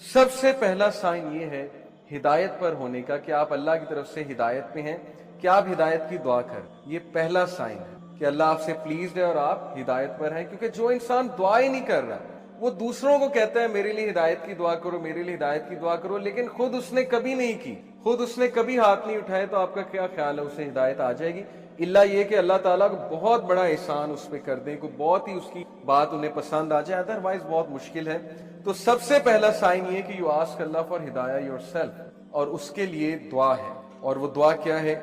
سب سے پہلا سائن یہ ہے ہدایت پر ہونے کا کہ آپ اللہ کی طرف سے ہدایت میں ہیں، کہ آپ ہدایت کی دعا کریں. یہ پہلا سائن ہے کہ اللہ آپ سے پلیزڈ ہے اور آپ ہدایت پر ہیں. کیونکہ جو انسان دعا ہی نہیں کر رہا، وہ دوسروں کو کہتا ہے میرے لیے ہدایت کی دعا کرو، میرے لیے ہدایت کی دعا کرو، لیکن خود اس نے کبھی نہیں کی، خود اس نے کبھی ہاتھ نہیں اٹھائے، تو آپ کا کیا خیال ہے اسے ہدایت آ جائے گی؟ اللہ یہ کہ اللہ تعالیٰ کو بہت بڑا احسان اس پہ کر دیں، کوئی بہت ہی اس کی بات انہیں پسند آ جائے، ادروائز بہت مشکل ہے. تو سب سے پہلا سائن یہ کہ you ask Allah for hidayah yourself, اور اس کے لیے دعا ہے. اور وہ دعا کیا ہے؟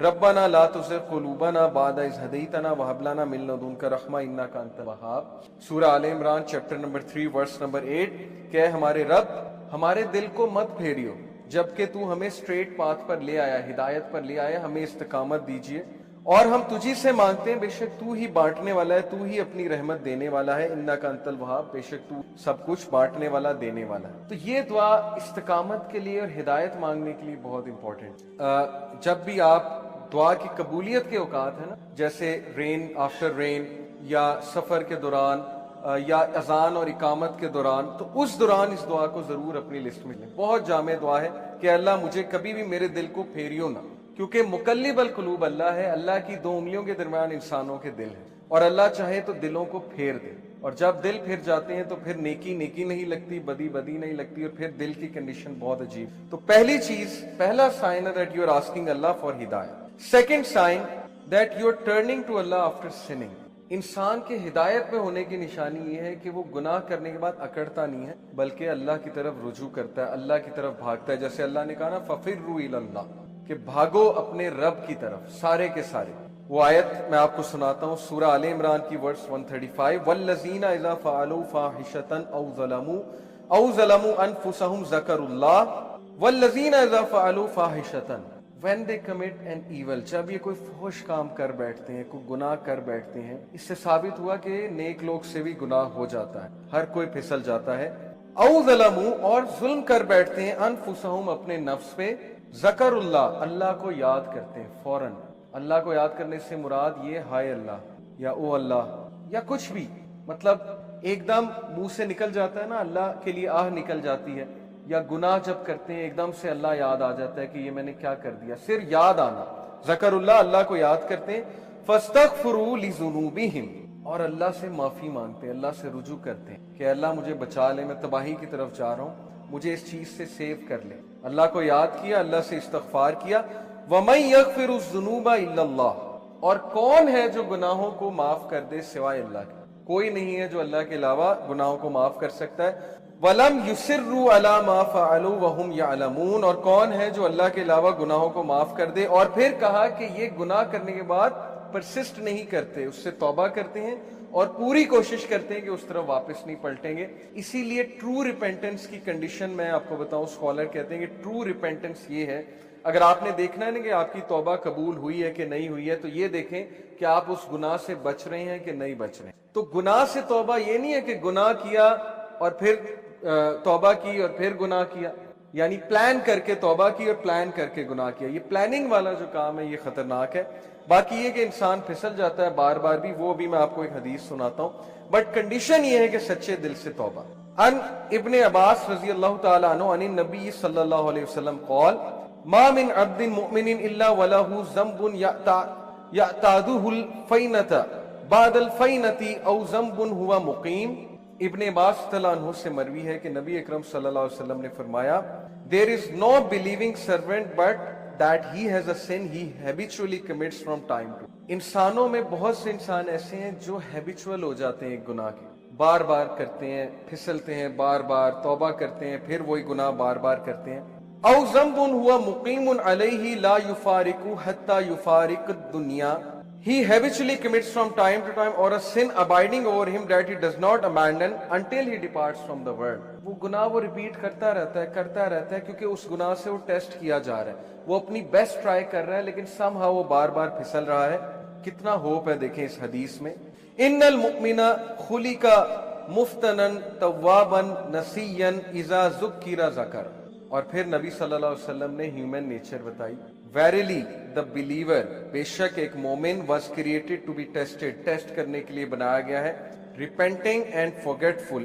ربنا لا تزغ قلوبنا بعد اذ ہدیتنا وہب لنا من لدنک رحمہ انک انت الوہاب. Surah Al Imran chapter number 3 verse number 8 کہ اے ہمارے رب ہمارے دل کو مت پھیریو جبکہ تو ہمیں اسٹریٹ پاتھ پر لے آیا، ہدایت پر لے آیا، ہمیں استقامت دیجیے. اور ہم تجھی سے مانگتے ہیں، بے شک تو ہی بانٹنے والا ہے، تو ہی اپنی رحمت دینے والا ہے. انک انت الوہاب، بے شک تو سب کچھ بانٹنے والا، دینے والا ہے. تو یہ دعا استقامت کے لیے اور ہدایت مانگنے کے لیے بہت امپورٹنٹ. جب بھی آپ دعا کی قبولیت کے اوقات ہیں نا، جیسے رین آفٹر رین، یا سفر کے دوران، یا اذان اور اقامت کے دوران، تو اس دوران اس دعا کو ضرور اپنی لسٹ میں لیں. بہت جامع دعا ہے کہ اللہ مجھے کبھی بھی میرے دل کو پھیریو نہ، کیونکہ مقلب القلوب اللہ ہے. اللہ کی دو انگلیوں کے درمیان انسانوں کے دل ہیں، اور اللہ چاہے تو دلوں کو پھیر دے. اور جب دل پھر جاتے ہیں تو پھر نیکی نیکی نہیں لگتی، بدی بدی نہیں لگتی، اور پھر دل کی کنڈیشن بہت عجیب. تو پہلی چیز، پہلا سائن ہے that you are asking Allah for hidayat. Second sign that you are turning to Allah after سننگ. انسان کے ہدایت میں ہونے کی نشانی یہ ہے کہ وہ گناہ کرنے کے بعد اکڑتا نہیں ہے، بلکہ اللہ کی طرف رجوع کرتا ہے، اللہ کی طرف بھاگتا ہے. جیسے اللہ نے کہا نا فَفِرُّوا إِلَى اللَّهِ، کہ بھاگو اپنے رب کی طرف، سارے کے سارے. وہ آیت میں آپ کو سناتا ہوں، سورہ آل عمران کی ورس 135. وَالَّذِينَ إِذَا فَعَلُوا فَاحِشَةً أَوْ ظَلَمُوا أَنفُسَهُمْ ذَكَرُوا اللَّهَ وَالَّذِينَ إِذَا فَعَلُوا فَاحِشَةً when they commit an evil. جب یہ کوئی فحش کام کر بیٹھتے ہیں، کوئی گناہ کر بیٹھتے ہیں، اس سے ثابت ہوا کہ نیک لوگ سے بھی گناہ ہو جاتا ہے، ہر کوئی پھسل جاتا ہے. او ظلموا، اور ظلم کر بیٹھتے ہیں، انفسہم، اپنے نفس پہ، ذکر اللہ، اللہ کو یاد کرتے ہیں فوراً. اللہ کو یاد کرنے سے مراد یہ ہائے اللہ، یا او اللہ، یا کچھ بھی، مطلب ایک دم منہ سے نکل جاتا ہے نا، اللہ کے لیے آہ نکل جاتی ہے. یا گناہ جب کرتے ہیں ایک دم سے اللہ یاد آ جاتا ہے کہ یہ میں نے کیا کر دیا، صرف یاد آنا، ذکر اللہ، اللہ کو یاد کرتے ہیں. فاستغفروا لذنوبہم، اور اللہ سے معافی مانگتے ہیں، اللہ سے رجوع کرتے ہیں کہ اللہ مجھے بچا لے، میں تباہی کی طرف جا رہا ہوں، مجھے اس چیز سے سیو کر لے. اللہ کو یاد کیا، اللہ سے استغفار کیا. وَمَن يَغْفِرُ الذُّنُوبَ إِلَّا اللَّهُ، اور کون ہے جو گناہوں کو معاف کر دے سوائے اللہ کے؟ کوئی نہیں ہے جو اللہ کے علاوہ گناہوں کو معاف کر سکتا ہے. وَلَمْ يُصِرُّوا عَلَى مَا فَعَلُوا وَهُمْ يَعْلَمُونَ، اور کون ہے جو اللہ کے علاوہ گناہوں کو معاف کر دے. اور پھر کہا کہ یہ گناہ کرنے کے بعد پرسسٹ نہیں کرتے، اس سے توبہ کرتے ہیں اور پوری کوشش کرتے ہیں کہ اس طرف واپس نہیں پلٹیں گے. اسی لیے ٹرو ریپینٹنس کی کنڈیشن میں آپ کو بتاؤں، اسکالر کہتے ہیں کہ ٹرو ریپینٹنس یہ ہے، اگر آپ نے دیکھنا ہے نا کہ آپ کی توبہ قبول ہوئی ہے کہ نہیں ہوئی ہے، تو یہ دیکھیں کہ آپ اس گناہ سے بچ رہے ہیں کہ نہیں بچ رہے ہیں. تو گناہ سے توبہ یہ نہیں ہے کہ گناہ کیا اور پھر توبہ کی اور پھر گناہ کیا، یعنی پلان کر کے توبہ کی اور پلان کر کے گناہ کیا. یہ پلاننگ والا جو کام ہے یہ خطرناک ہے. باقی یہ کہ انسان پھسل جاتا ہے بار بار بھی، وہ بھی میں آپ کو ایک حدیث سناتا ہوں، بٹ کنڈیشن یہ ہے کہ سچے دل سے توبہ. ان ابن عباس رضی اللہ تعالی عنہ عن النبی صلی اللہ علیہ وسلم قال ما من عبد مؤمن الا وله ذنب يعتاده الفینة بعد الفینة او ذنب هو مقیم. ابن عباس رضی اللہ عنہ سے مروی ہے کہ نبی اکرم صلی اللہ علیہ وسلم نے فرمایا there is no believing servant but that he has a sin he habitually commits from time to. انسانوں میں بہت سے انسان ایسے ہیں جو ہیبیچول ہو جاتے ہیں ایک گناہ کے، بار بار کرتے ہیں، پھسلتے ہیں، بار بار توبہ کرتے ہیں، پھر وہی گناہ بار بار کرتے ہیں. او ذنب هو مقیم علیہ لا یفارق حتی یفارق الدنیا، he habitually commits from time to time, or a sin abiding over him that he does not abandon until he departs from the world. وہ گناہ وہ ریپیٹ کرتا رہتا ہے کیونکہ اس گناہ سے وہ ٹیسٹ کیا جا رہا ہے، وہ اپنی بیسٹ ٹرائی کر رہا ہے، لیکن سم ہاؤ وہ بار بار پھسل رہا ہے. کتنا ہوپ ہے دیکھیں اس حدیث میں. ان المؤمن خلق مفتنا توابا نسیا اذا ذکر ذکر. اور پھر نبی صلی اللہ علیہ وسلم نے ہیومن نیچر بتائی. Verily the believer، بے شک ایک مومن was created to be tested، test کرنے کے لیے بنایا گیا ہے. repenting and forgetful.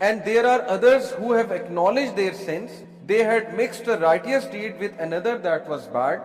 And there are others who have acknowledged their sins. They had mixed a righteous deed with another that was bad.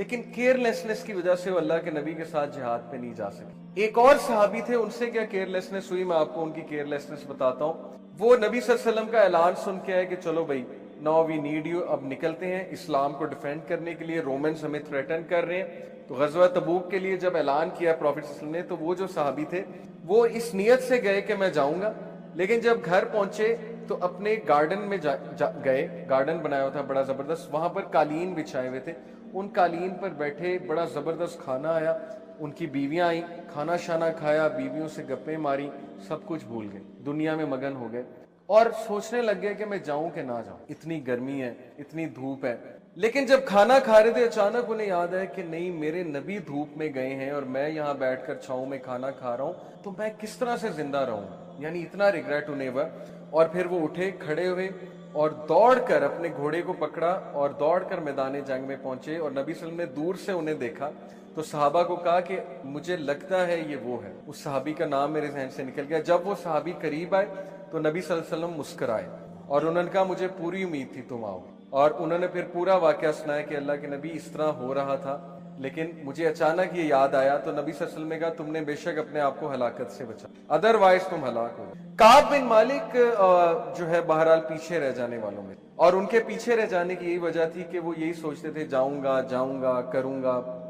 لیکن کیئرلیسنس کی وجہ سے وہ اللہ کے نبی کے ساتھ جہاد پہ نہیں جا سکے۔ ایک اور صحابی تھے، ان سے کیا کیئرلیسنس ہوئی، میں آپ کو ان کی کیئرلیسنس بتاتا ہوں۔ وہ نبی صلی اللہ علیہ وسلم کا اعلان سن کے آئے کہ چلو بھائی ناؤ وی نیڈ یو، اب نکلتے ہیں اسلام کو ڈیفینڈ کرنے کے لیے، رومنز ہمیں تھریٹن کر رہے ہیں۔ تو غزوہ تبوک کے لیے جب اعلان کیا پروفیٹ صلی اللہ علیہ وسلم نے، تو وہ جو صحابی تھے وہ اس نیت سے گئے کہ میں جاؤں گا، لیکن جب گھر پہنچے تو اپنے گارڈن میں گئے، گارڈن بنایا ہوا تھا بڑا زبردست، وہاں پر قالین بچھائے ہوئے تھے، ان قالین پر بیٹھے، بڑا زبردست کھانا آیا، ان کی بیویاں آئیں، کھانا شانا کھایا، بیویوں سے گپیں ماری، سب کچھ بھول گئے، دنیا میں مگن ہو گئے اور سوچنے لگ گئے کہ میں جاؤں کہ نہ جاؤں، اتنی گرمی ہے، اتنی دھوپ ہے۔ لیکن جب کھانا کھا رہے تھے اچانک انہیں یاد ہے کہ نہیں، میرے نبی دھوپ میں گئے ہیں اور میں یہاں بیٹھ کر چھاؤں میں کھانا کھا رہا ہوں، تو میں کس طرح سے زندہ رہوں، یعنی اتنا ریگریٹ انہیں ہوا۔ اور پھر وہ اٹھے، کھڑے ہوئے اور دوڑ کر اپنے گھوڑے کو پکڑا اور دوڑ کر میدان جنگ میں پہنچے، اور نبی صلی اللہ علیہ وسلم نے دور سے انہیں دیکھا تو صحابہ کو کہا کہ مجھے لگتا ہے یہ وہ ہے۔ اس صحابی کا نام میرے ذہن سے نکل گیا۔ جب وہ صحابی قریب آئے تو نبی صلی اللہ علیہ وسلم مسکرائے اور انہوں نے کہا مجھے پوری امید تھی تم آؤ، اور انہوں نے پھر پورا واقعہ سنایا کہ اللہ کے نبی اس طرح ہو رہا تھا، لیکن مجھے اچانک یہ یاد آیا، تو نبی صلی اللہ علیہ وسلم نے کہا تم نے بے شک اپنے آپ کو ہلاکت سے بچا، ادروائز تم ہلاک ہو۔ کعب بن مالک جو ہے بہرحال پیچھے رہ جانے والوں میں، اور ان کے پیچھے رہ جانے کی یہی وجہ تھی کہ وہ یہی سوچتے تھے جاؤں گا،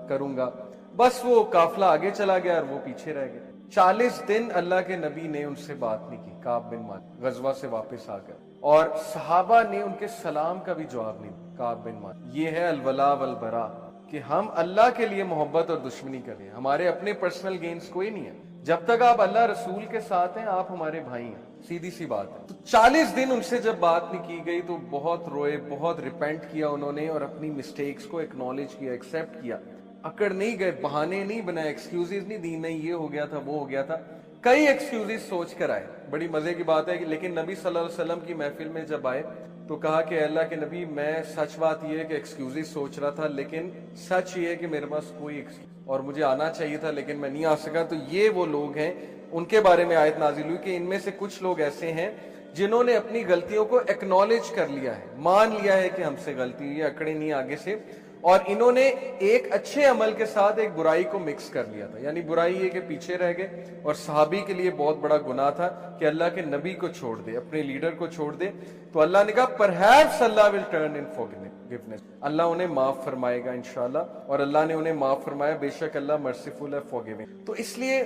کروں گا، بس وہ قافلہ آگے چلا گیا اور وہ پیچھے رہ گئے۔ 40 دن اللہ کے نبی نے ان سے بات نہیں کی، کعب بن مالک غزوہ سے واپس آ کر، اور صحابہ نے ان کے سلام کا بھی جواب نہیں دیا۔ کعب بن مالک، یہ ہے الولا والبرا، کہ ہم اللہ کے لیے محبت اور دشمنی کریں، ہمارے اپنے پرسنل گینز کوئی نہیں ہے۔ جب تک آپ اللہ رسول کے ساتھ ہیں آپ ہمارے بھائی ہیں، سیدھی سی بات ہے۔ تو 40 دن ان سے جب بات نہیں کی گئی تو بہت روئے، بہت ریپینٹ کیا انہوں نے، اور اپنی مسٹیکس کو ایکنالج کیا، ایکسیپٹ کیا، اکڑ نہیں گئے، بہانے نہیں بنائے، ایکسکیوزز نہیں دی، نہیں یہ ہو گیا تھا وہ ہو گیا تھا، کئی ایکسکیوزز سوچ کر آئے۔ بڑی مزے کی بات ہے کہ لیکن نبی صلی اللہ علیہ وسلم کی محفل میں جب آئے تو کہا کہ اللہ کے نبی میں سچ بات یہ ہے کہ ایکسکیوزز سوچ رہا تھا، لیکن سچ یہ ہے کہ میرے پاس کوئی ایکسکیوز، اور مجھے آنا چاہیے تھا لیکن میں نہیں آ سکا۔ تو یہ وہ لوگ ہیں، ان کے بارے میں آیت نازل ہوئی کہ ان میں سے کچھ لوگ ایسے ہیں جنہوں نے اپنی غلطیوں کو ایکنالج کر لیا ہے، مان لیا ہے کہ ہم سے غلطی ہوئی ہے، اکڑے نہیں آگے سے، اور انہوں نے ایک اچھے عمل کے ساتھ ایک برائی کو مکس کر لیا تھا، یعنی برائی یہ کہ پیچھے رہ گئے، اور صحابی کے لیے بہت بڑا گناہ تھا کہ اللہ کے نبی کو چھوڑ دے، اپنے لیڈر کو چھوڑ دے۔ تو اللہ نے کہا perhaps Allah will turn in forgiveness, Allah انہیں معاف فرمائے گا انشاءاللہ، اور اللہ نے انہیں معاف فرمایا، بے شک اللہ مرسیفل ہے، فارگیونگ۔ تو اس لیے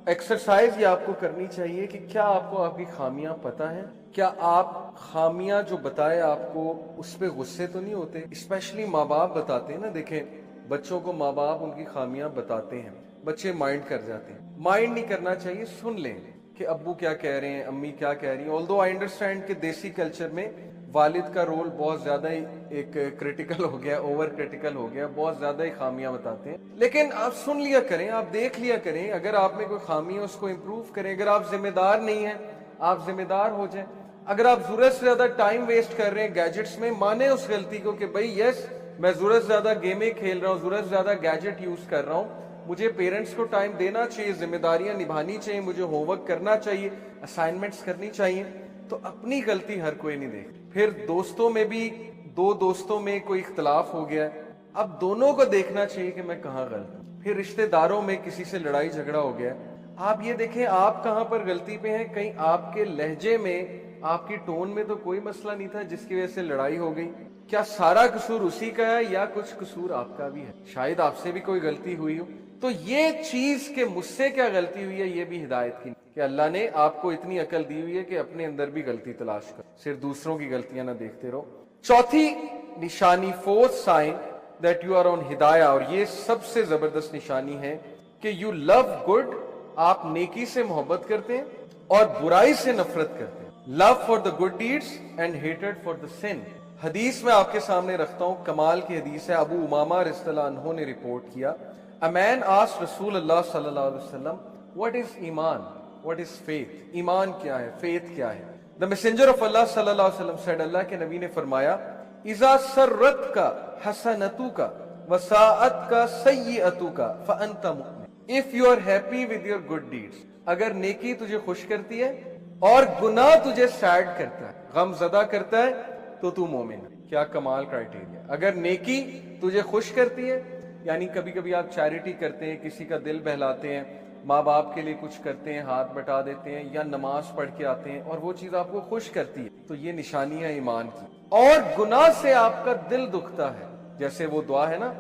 ایکسرسائز یہ آپ کو کرنی چاہیے کہ کیا آپ کو آپ کی خامیاں پتہ ہیں، کیا آپ خامیاں جو بتائے آپ کو اس پہ غصے تو نہیں ہوتے؟ اسپیشلی ماں باپ بتاتے ہیں نا، دیکھیں بچوں کو ماں باپ ان کی خامیاں بتاتے ہیں، بچے مائنڈ کر جاتے ہیں۔ مائنڈ نہیں کرنا چاہیے، سن لیں کہ ابو کیا کہہ رہے ہیں، امی کیا کہہ رہی ہیں۔ آلدو آئی انڈرسٹینڈ کہ دیسی کلچر میں والد کا رول بہت زیادہ ہی ایک کریٹیکل ہو گیا، اوور کریٹیکل ہو گیا، بہت زیادہ ہی خامیاں بتاتے ہیں، لیکن آپ سن لیا کریں، آپ دیکھ لیا کریں، اگر آپ میں کوئی خامی ہے اس کو امپروو کریں۔ اگر آپ ذمہ دار نہیں ہیں آپ ذمہ دار ہو جائیں۔ اگر آپ ضرورت سے زیادہ ٹائم ویسٹ کر رہے ہیں گیجٹس میں، مانیں اس غلطی کو کہ بھائی یس میں ضرورت سے زیادہ گیمیں کھیل رہا ہوں، ضرورت سے زیادہ گیجٹ یوز کر رہا ہوں، مجھے پیرنٹس کو ٹائم دینا چاہیے، ذمہ داریاں نبھانی چاہیے، مجھے ہوم ورک کرنا چاہیے، اسائنمنٹس کرنی چاہیے۔ تو اپنی غلطی ہر کوئی نہیں دیکھ۔ پھر دوستوں میں بھی دو دوستوں میں کوئی اختلاف ہو گیا، اب دونوں کو دیکھنا چاہیے کہ میں کہاں غلط ہوں۔ پھر رشتہ داروں میں کسی سے لڑائی جھگڑا ہو گیا، آپ یہ دیکھیں آپ کہاں پر غلطی پہ ہیں، کہیں آپ کے لہجے میں، آپ کی ٹون میں تو کوئی مسئلہ نہیں تھا جس کی وجہ سے لڑائی ہو گئی، کیا سارا قصور اسی کا ہے یا کچھ قصور آپ کا بھی ہے؟ شاید آپ سے بھی کوئی غلطی ہوئی ہو۔ تو یہ چیز کہ مجھ سے کیا غلطی ہوئی ہے، یہ بھی ہدایت کی کہ اللہ نے آپ کو اتنی عقل دی ہوئی ہے کہ اپنے اندر بھی غلطی تلاش کرو، صرف دوسروں کی غلطیاں نہ دیکھتے رہو۔ چوتھی نشانی، fourth sign that you are on hidayah, اور یہ سب سے زبردست نشانی ہے کہ یو لو گڈ، آپ نیکی سے محبت کرتے ہیں اور برائی سے نفرت کرتے ہیں۔ Love for the good deeds and hated for the sin. حدیث میں آپ کے سامنے رکھتا ہوں، کمال کی حدیث ہے، ابو امامہ رضی اللہ عنہ نے رپورٹ کیا، A man asked رسول اللہ صلی اللہ علیہ وسلم what is ایمان، what is faith، ایمان کیا ہے، faith کیا ہے؟ The messenger of Allah صلی اللہ علیہ وسلم said، اللہ کے نبی نے فرمایا اذا سرت کا حسنتو کا وساعت کا سیئتو کا فانت مؤمن۔ If you are happy with your good deeds، اگر نیکی تجھے خوش کرتی ہے اور گناہ تجھے سیڈ کرتا ہے، غم زدہ کرتا ہے، تو تو مومن ہے۔ کیا کمال کرائٹیریا! اگر نیکی تجھے خوش کرتی ہے، یعنی کبھی کبھی آپ چیریٹی کرتے ہیں، کسی کا دل بہلاتے ہیں، ماں باپ کے لیے کچھ کرتے ہیں، ہاتھ بٹا دیتے ہیں، یا نماز پڑھ کے آتے ہیں اور وہ چیز آپ کو خوش کرتی ہے، تو یہ نشانی ہے ایمان کی۔ اور گناہ سے آپ کا دل دکھتا ہے، جیسے وہ دعا ہے نا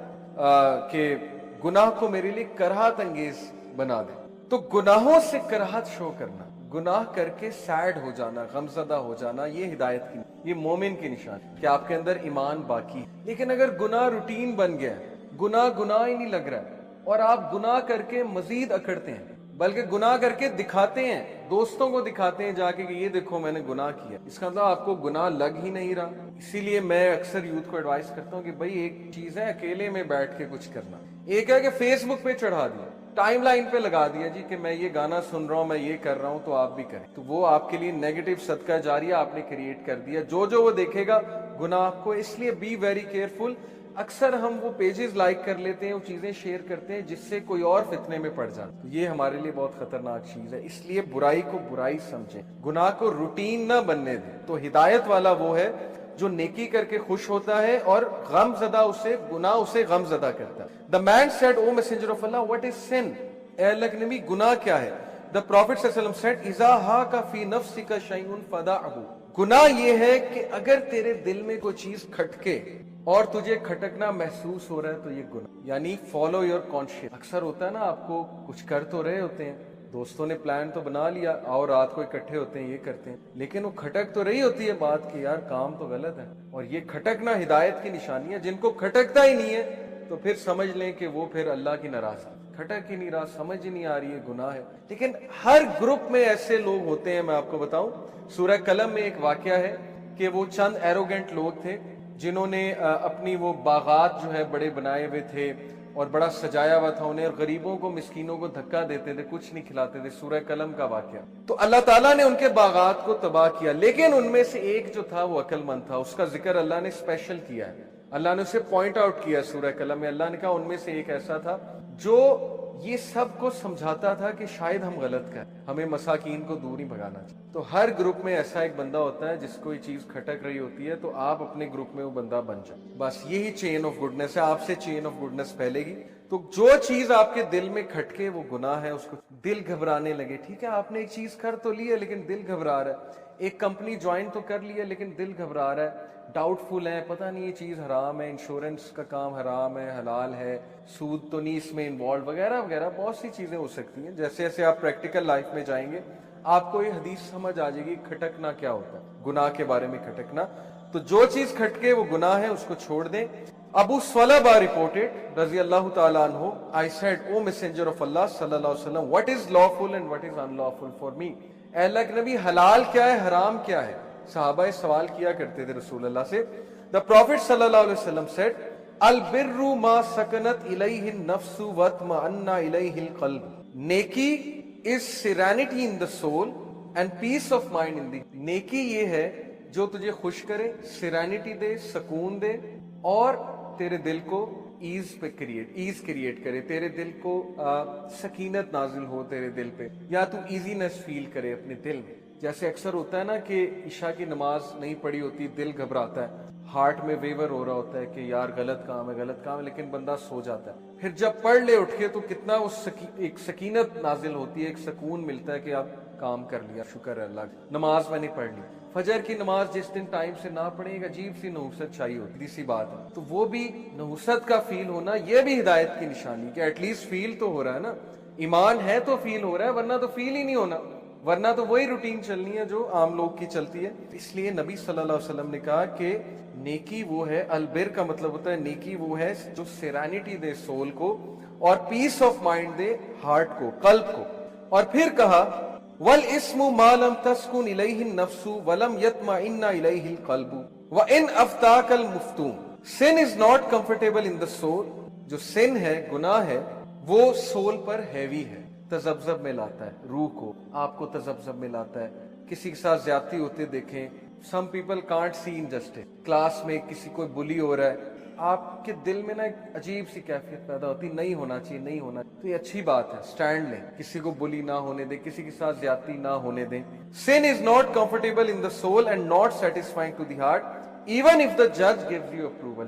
کہ گناہ کو میرے لیے کراہت انگیز بنا دے، تو گناہوں سے کراہت شو کرنا، گناہ کر کے سیڈ ہو جانا، غمزدہ ہو جانا، یہ ہدایت کی، یہ مومن کی نشان کہ آپ کے اندر ایمان باقی۔ لیکن اگر گناہ روٹین بن گیا، گناہ ہی نہیں لگ رہا ہے، اور آپ گناہ کر کے مزید اکڑتے ہیں، بلکہ گناہ کر کے دکھاتے ہیں، دوستوں کو دکھاتے ہیں جا کے کہ یہ دیکھو میں نے گناہ کیا، اس کا مطلب آپ کو گناہ لگ ہی نہیں رہا۔ اسی لیے میں اکثر یوتھ کو ایڈوائز کرتا ہوں کہ بھائی ایک چیز ہے اکیلے میں بیٹھ کے کچھ کرنا، ایک ہے کہ فیس بک پہ چڑھا دیا، ٹائم لائن پہ لگا دیا جی کہ میں یہ گانا سن رہا ہوں، میں یہ کر رہا ہوں، تو آپ بھی کریں، تو وہ آپ کے لیے نیگیٹو صدقہ جاریہ آپ نے کریٹ کر دیا، جو وہ دیکھے گا گناہ آپ کو۔ اس لیے بی ویری کیئرفل۔ اکثر ہم وہ پیجز لائک کر لیتے ہیں، وہ چیزیں شیئر کرتے ہیں جس سے کوئی اور فتنے میں پڑ جاتا ہے، یہ ہمارے لیے بہت خطرناک چیز ہے۔ اس لیے برائی کو برائی سمجھیں، گناہ کو روٹین نہ بننے دیں۔ تو ہدایت والا وہ ہے جو نیکی کر کے خوش ہوتا ہے اور غم زدہ اسے گناہ اسے غم زدہ کرتا ہے۔ The man said, O messenger of Allah, what is sin? اے اللہ کے نبی گناہ کیا ہے؟ The Prophet صلی اللہ علیہ وسلم said, اذا ہاک فی نفسک شیء فدعہ۔ گناہ یہ ہے کہ اگر تیرے دل میں کوئی چیز کھٹکے اور تجھے کھٹکنا محسوس ہو رہا ہے تو یہ گناہ، یعنی فالو یور کانشیس۔ اکثر ہوتا ہے نا، آپ کو کچھ کر تو رہے ہوتے ہیں، دوستوں نے پلان تو بنا لیا اور رات کو اکٹھے ہوتے ہیں، یہ کرتے ہیں، لیکن وہ کھٹک تو رہی ہوتی ہے بات کہ یار کام تو غلط ہے، اور یہ کھٹکنا ہدایت کی نشانی ہے۔ جن کو کھٹکتا ہی نہیں ہے تو پھر سمجھ لیں کہ وہ پھر اللہ کی ناراضگی، کھٹک ہی نہیں رہا، سمجھ ہی نہیں آ رہی ہے، گناہ ہے۔ لیکن ہر گروپ میں ایسے لوگ ہوتے ہیں، میں آپ کو بتاؤں، سورہ قلم میں ایک واقعہ ہے کہ وہ چند ایروگنٹ لوگ تھے جنہوں نے اپنی وہ باغات جو ہے بڑے بنائے ہوئے تھے اور بڑا سجایا ہوا تھا انہیں، اور غریبوں کو مسکینوں کو دھکا دیتے تھے، کچھ نہیں کھلاتے تھے، سورہ قلم کا واقعہ۔ تو اللہ تعالیٰ نے ان کے باغات کو تباہ کیا، لیکن ان میں سے ایک جو تھا وہ عقل مند تھا، اس کا ذکر اللہ نے اسپیشل کیا ہے، اللہ نے اسے پوائنٹ آؤٹ کیا سورہ قلم میں۔ اللہ نے کہا ان میں سے ایک ایسا تھا جو یہ سب کو سمجھاتا تھا کہ شاید ہم غلط کریں، ہمیں مساکین کو دور ہی بھگانا چاہیے۔ تو ہر گروپ میں ایسا ایک بندہ ہوتا ہے جس کو یہ چیز کھٹک رہی ہوتی ہے، تو آپ اپنے گروپ میں وہ بندہ بن جائیں، بس یہی چین آف گڈنس ہے، آپ سے چین آف گڈنس پھیلے گی۔ تو جو چیز آپ کے دل میں کھٹکے وہ گناہ ہے، اس کو دل گھبرانے لگے، ٹھیک ہے آپ نے ایک چیز کر تو لی ہے لیکن دل گھبرا رہا ہے، ایک کمپنی جوائن تو کر لی ہے لیکن دل گھبرا رہا ہے، ڈاؤٹ فل ہے، پتہ نہیں یہ چیز حرام ہے، انشورنس کا کام حرام ہے، حلال ہے، سود تو نہیں اس میں انوالو، وغیرہ وغیرہ بہت سی چیزیں ہو سکتی ہیں۔ جیسے جیسے آپ پریکٹیکل لائف میں جائیں گے آپ کو یہ حدیث سمجھ آ جائے گی کھٹکنا کیا ہوتا ہے، گناہ کے بارے میں کھٹکنا۔ تو جو چیز کھٹکے وہ گناہ ہے، اس کو چھوڑ دیں۔ ابو ثعلبہ reported رضی اللہ تعالیٰ عنہ, I said, O messenger of Allah صلی اللہ علیہ وسلم, what is lawful and what is unlawful for me? اے اللہ کے نبی حلال کیا ہے حرام کیا ہے؟ صحابہ سوال کیا کرتے تھے رسول اللہ سے. The Prophet صلی اللہ علیہ وسلم said, البر ما سکنت الیہ النفس واطمأن الیہ القلب. نیکی is serenity in the soul and peace of mind in the. نیکی یہ ہے جو تجھے خوش کرے, سیرینٹی دے, سکون دے, اور تیرے دل کو ایز کریٹ کرے, تیرے دل کو سکینت نازل ہو تیرے دل پہ, یا تو ایزینس فیل کرے اپنے دل میں. جیسے اکثر ہوتا ہے نا کہ عشاء کی نماز نہیں پڑھی ہوتی, دل گھبراتا ہے, ہارٹ میں ویور ہو رہا ہوتا ہے کہ یار غلط کام ہے, لیکن بندہ سو جاتا ہے. پھر جب پڑھ لے اٹھ کے تو کتنا ایک سکینت نازل ہوتی ہے, ایک سکون ملتا ہے کہ اب کام کر لیا, شکر ہے اللہ کا, نماز میں نے پڑھ لی. فجر کی نماز جس دن ٹائم سے نہ پڑھے, ایک عجیب سی نحوست چاہیے ہوتی سی بات ہے. تو وہ بھی نحوست کا فیل ہونا, یہ بھی ہدایت کی نشانی کہ ایٹ لیسٹ فیل تو ہو رہا ہے نا, ایمان ہے تو فیل ہو رہا ہے, ورنہ تو فیل ہی نہیں ہونا, ورنہ تو وہی روٹین چلنی ہے جو عام لوگ کی چلتی ہے. اس لیے نبی صلی اللہ علیہ وسلم نے کہا کہ نیکی وہ ہے, البر کا مطلب ہوتا ہے نیکی وہ ہے جو سیرینٹی دے سول کو, اور پیس آف مائنڈ دے ہارٹ کو, قلب کو. اور پھر کہا وَالْإِسْمُ مَا لَمْ تَسْكُنْ إِلَيْهِ النَّفْسُ وَلَمْ يَطْمَئِنَّ إِلَيْهِ الْقَلْبُ وَإِنْ أَفْتَاكَ الْمُفْتُونَ. Sin is not comfortable in the soul. جو sin ہے, گناہ ہے, وہ سول پر ہیوی ہے, تذبذب میں لاتا ہے روح کو, آپ کو تذبذب میں لاتا ہے. کسی کے ساتھ زیادتی ہوتے دیکھیں, some people can't see injustice. Class میں کسی کوئی بلی ہو رہا ہے, آپ کے دل میں نا ایک عجیب سی کیفیت پیدا ہوتی, نہیں ہونا چاہیے, نہیں ہونا چاہیے. تو یہ اچھی بات ہے, سٹینڈ لیں, کسی کو بلی نہ ہونے دیں, کسی کے ساتھ زیادتی نہ ہونے دیں. Sin is not comfortable in the soul and not satisfying to the heart. even if the judge gives you approval,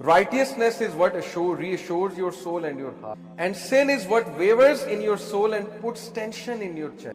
righteousness is what reassures your soul and your heart, and sin is what wavers in your soul and puts tension in your chest.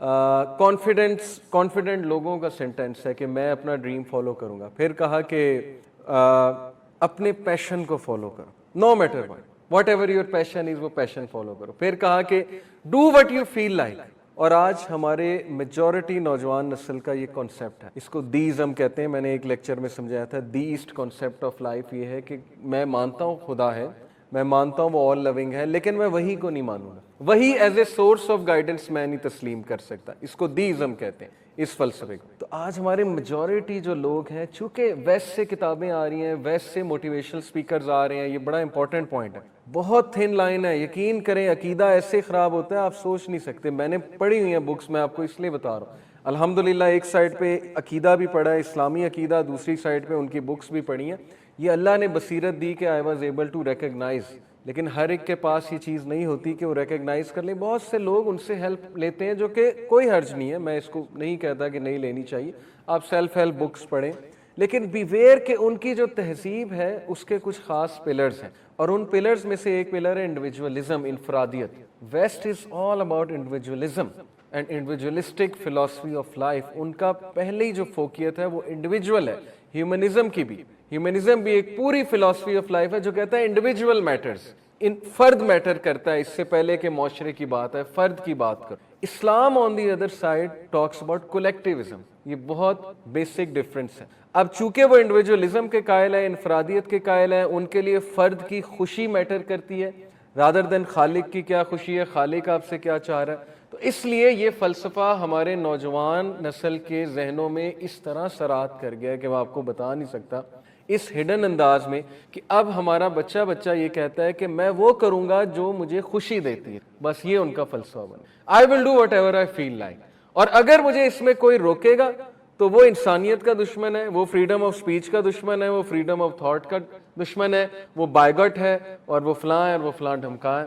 Confident لوگوں کا sentence ہے کہ میں اپنا dream follow کروں گا. پھر کہا کہ اپنے پیشن کو فالو کرو, no matter whatever your passion is, وہ پیشن فالو کرو. پھر کہا کہ do what you feel like. اور آج ہمارے میجورٹی نوجوان نسل کا یہ کانسیپٹ ہے, اس کو دیزم کہتے ہیں. میں نے ایک لیکچر میں سمجھایا تھا, دیسٹ کانسیپٹ آف لائف یہ ہے کہ میں مانتا ہوں خدا ہے, میں مانتا ہوں وہ آل لونگ ہے, لیکن میں وہی کو نہیں مانوں گا, وہی as a source of guidance میں نہیں تسلیم کر سکتا. اس کو دیزم کہتے ہیں, اس فلسفے کو. تو آج ہمارے میجورٹی جو لوگ ہیں, چونکہ ویسٹ سے کتابیں آ رہی ہیں, ویسٹ سے موٹیویشنل سپیکرز آ رہے ہیں, یہ بڑا امپورٹنٹ پوائنٹ ہے, بہت تھن لائن ہے. یقین کریں عقیدہ ایسے خراب ہوتا ہے آپ سوچ نہیں سکتے. میں نے پڑھی ہوئی ہیں بکس, میں آپ کو اس لیے بتا رہا ہوں. الحمدللہ ایک سائڈ پہ عقیدہ بھی پڑھا ہے, اسلامی عقیدہ, دوسری سائڈ پہ ان کی بکس بھی پڑھی ہیں. یہ اللہ نے بصیرت دی کہ I was able to recognise, لیکن ہر ایک کے پاس یہ چیز نہیں ہوتی کہ وہ ریکگنائز کر لیں. بہت سے لوگ ان سے ہیلپ لیتے ہیں, جو کہ کوئی حرج نہیں ہے, میں اس کو نہیں کہتا کہ نہیں لینی چاہیے, آپ سیلف ہیلپ بکس پڑھیں, لیکن بیویئر کہ ان کی جو تہذیب ہے اس کے کچھ خاص پلرز ہیں, اور ان پلرز میں سے ایک پلر ہے انڈیویجولزم, انفرادیت. West is all about individualism and individualistic philosophy of life. ان کا پہلی جو فوکیت ہے وہ انڈیویجول ہے. ہیومنزم کی بھی, ہیومنزم بھی ایک پوری فلاسفی آف لائف ہے جو کہتا ہے انڈیویجول میٹرز, فرد میٹر کرتا ہے, اس سے پہلے کہ معاشرے کی بات ہے, فرد کی بات کرو. Islam on the other side talks about collectivism. یہ بہت بیسک ڈفرنس ہے. اب چونکہ وہ انڈیویجولزم کے قائل ہے, انفرادیت کے قائل ہے, ان کے لیے فرد کی خوشی میٹر کرتی ہے رادر دین خالق کی کیا خوشی ہے, خالق آپ سے کیا چاہ رہا ہے. تو اس لیے یہ فلسفہ ہمارے نوجوان نسل کے ذہنوں میں اس طرح سرات کر گیا کہ میں آپ کو بتا نہیں سکتا, اس ہڈن انداز میں, کہ اب ہمارا بچہ یہ کہتا ہے کہ میں وہ کروں گا جو مجھے خوشی دیتی ہے. بس یہ ان کا فلسفہ بنا, I will do whatever I feel like. اور اگر مجھے اس میں کوئی روکے گا تو وہ انسانیت کا دشمن ہے, وہ فریڈم آف سپیچ کا دشمن ہے, وہ فریڈم آف تھاٹ کا دشمن ہے, وہ بائیگٹ ہے, اور وہ فلاں ہے, اور وہ فلاں ڈھمکا ہے.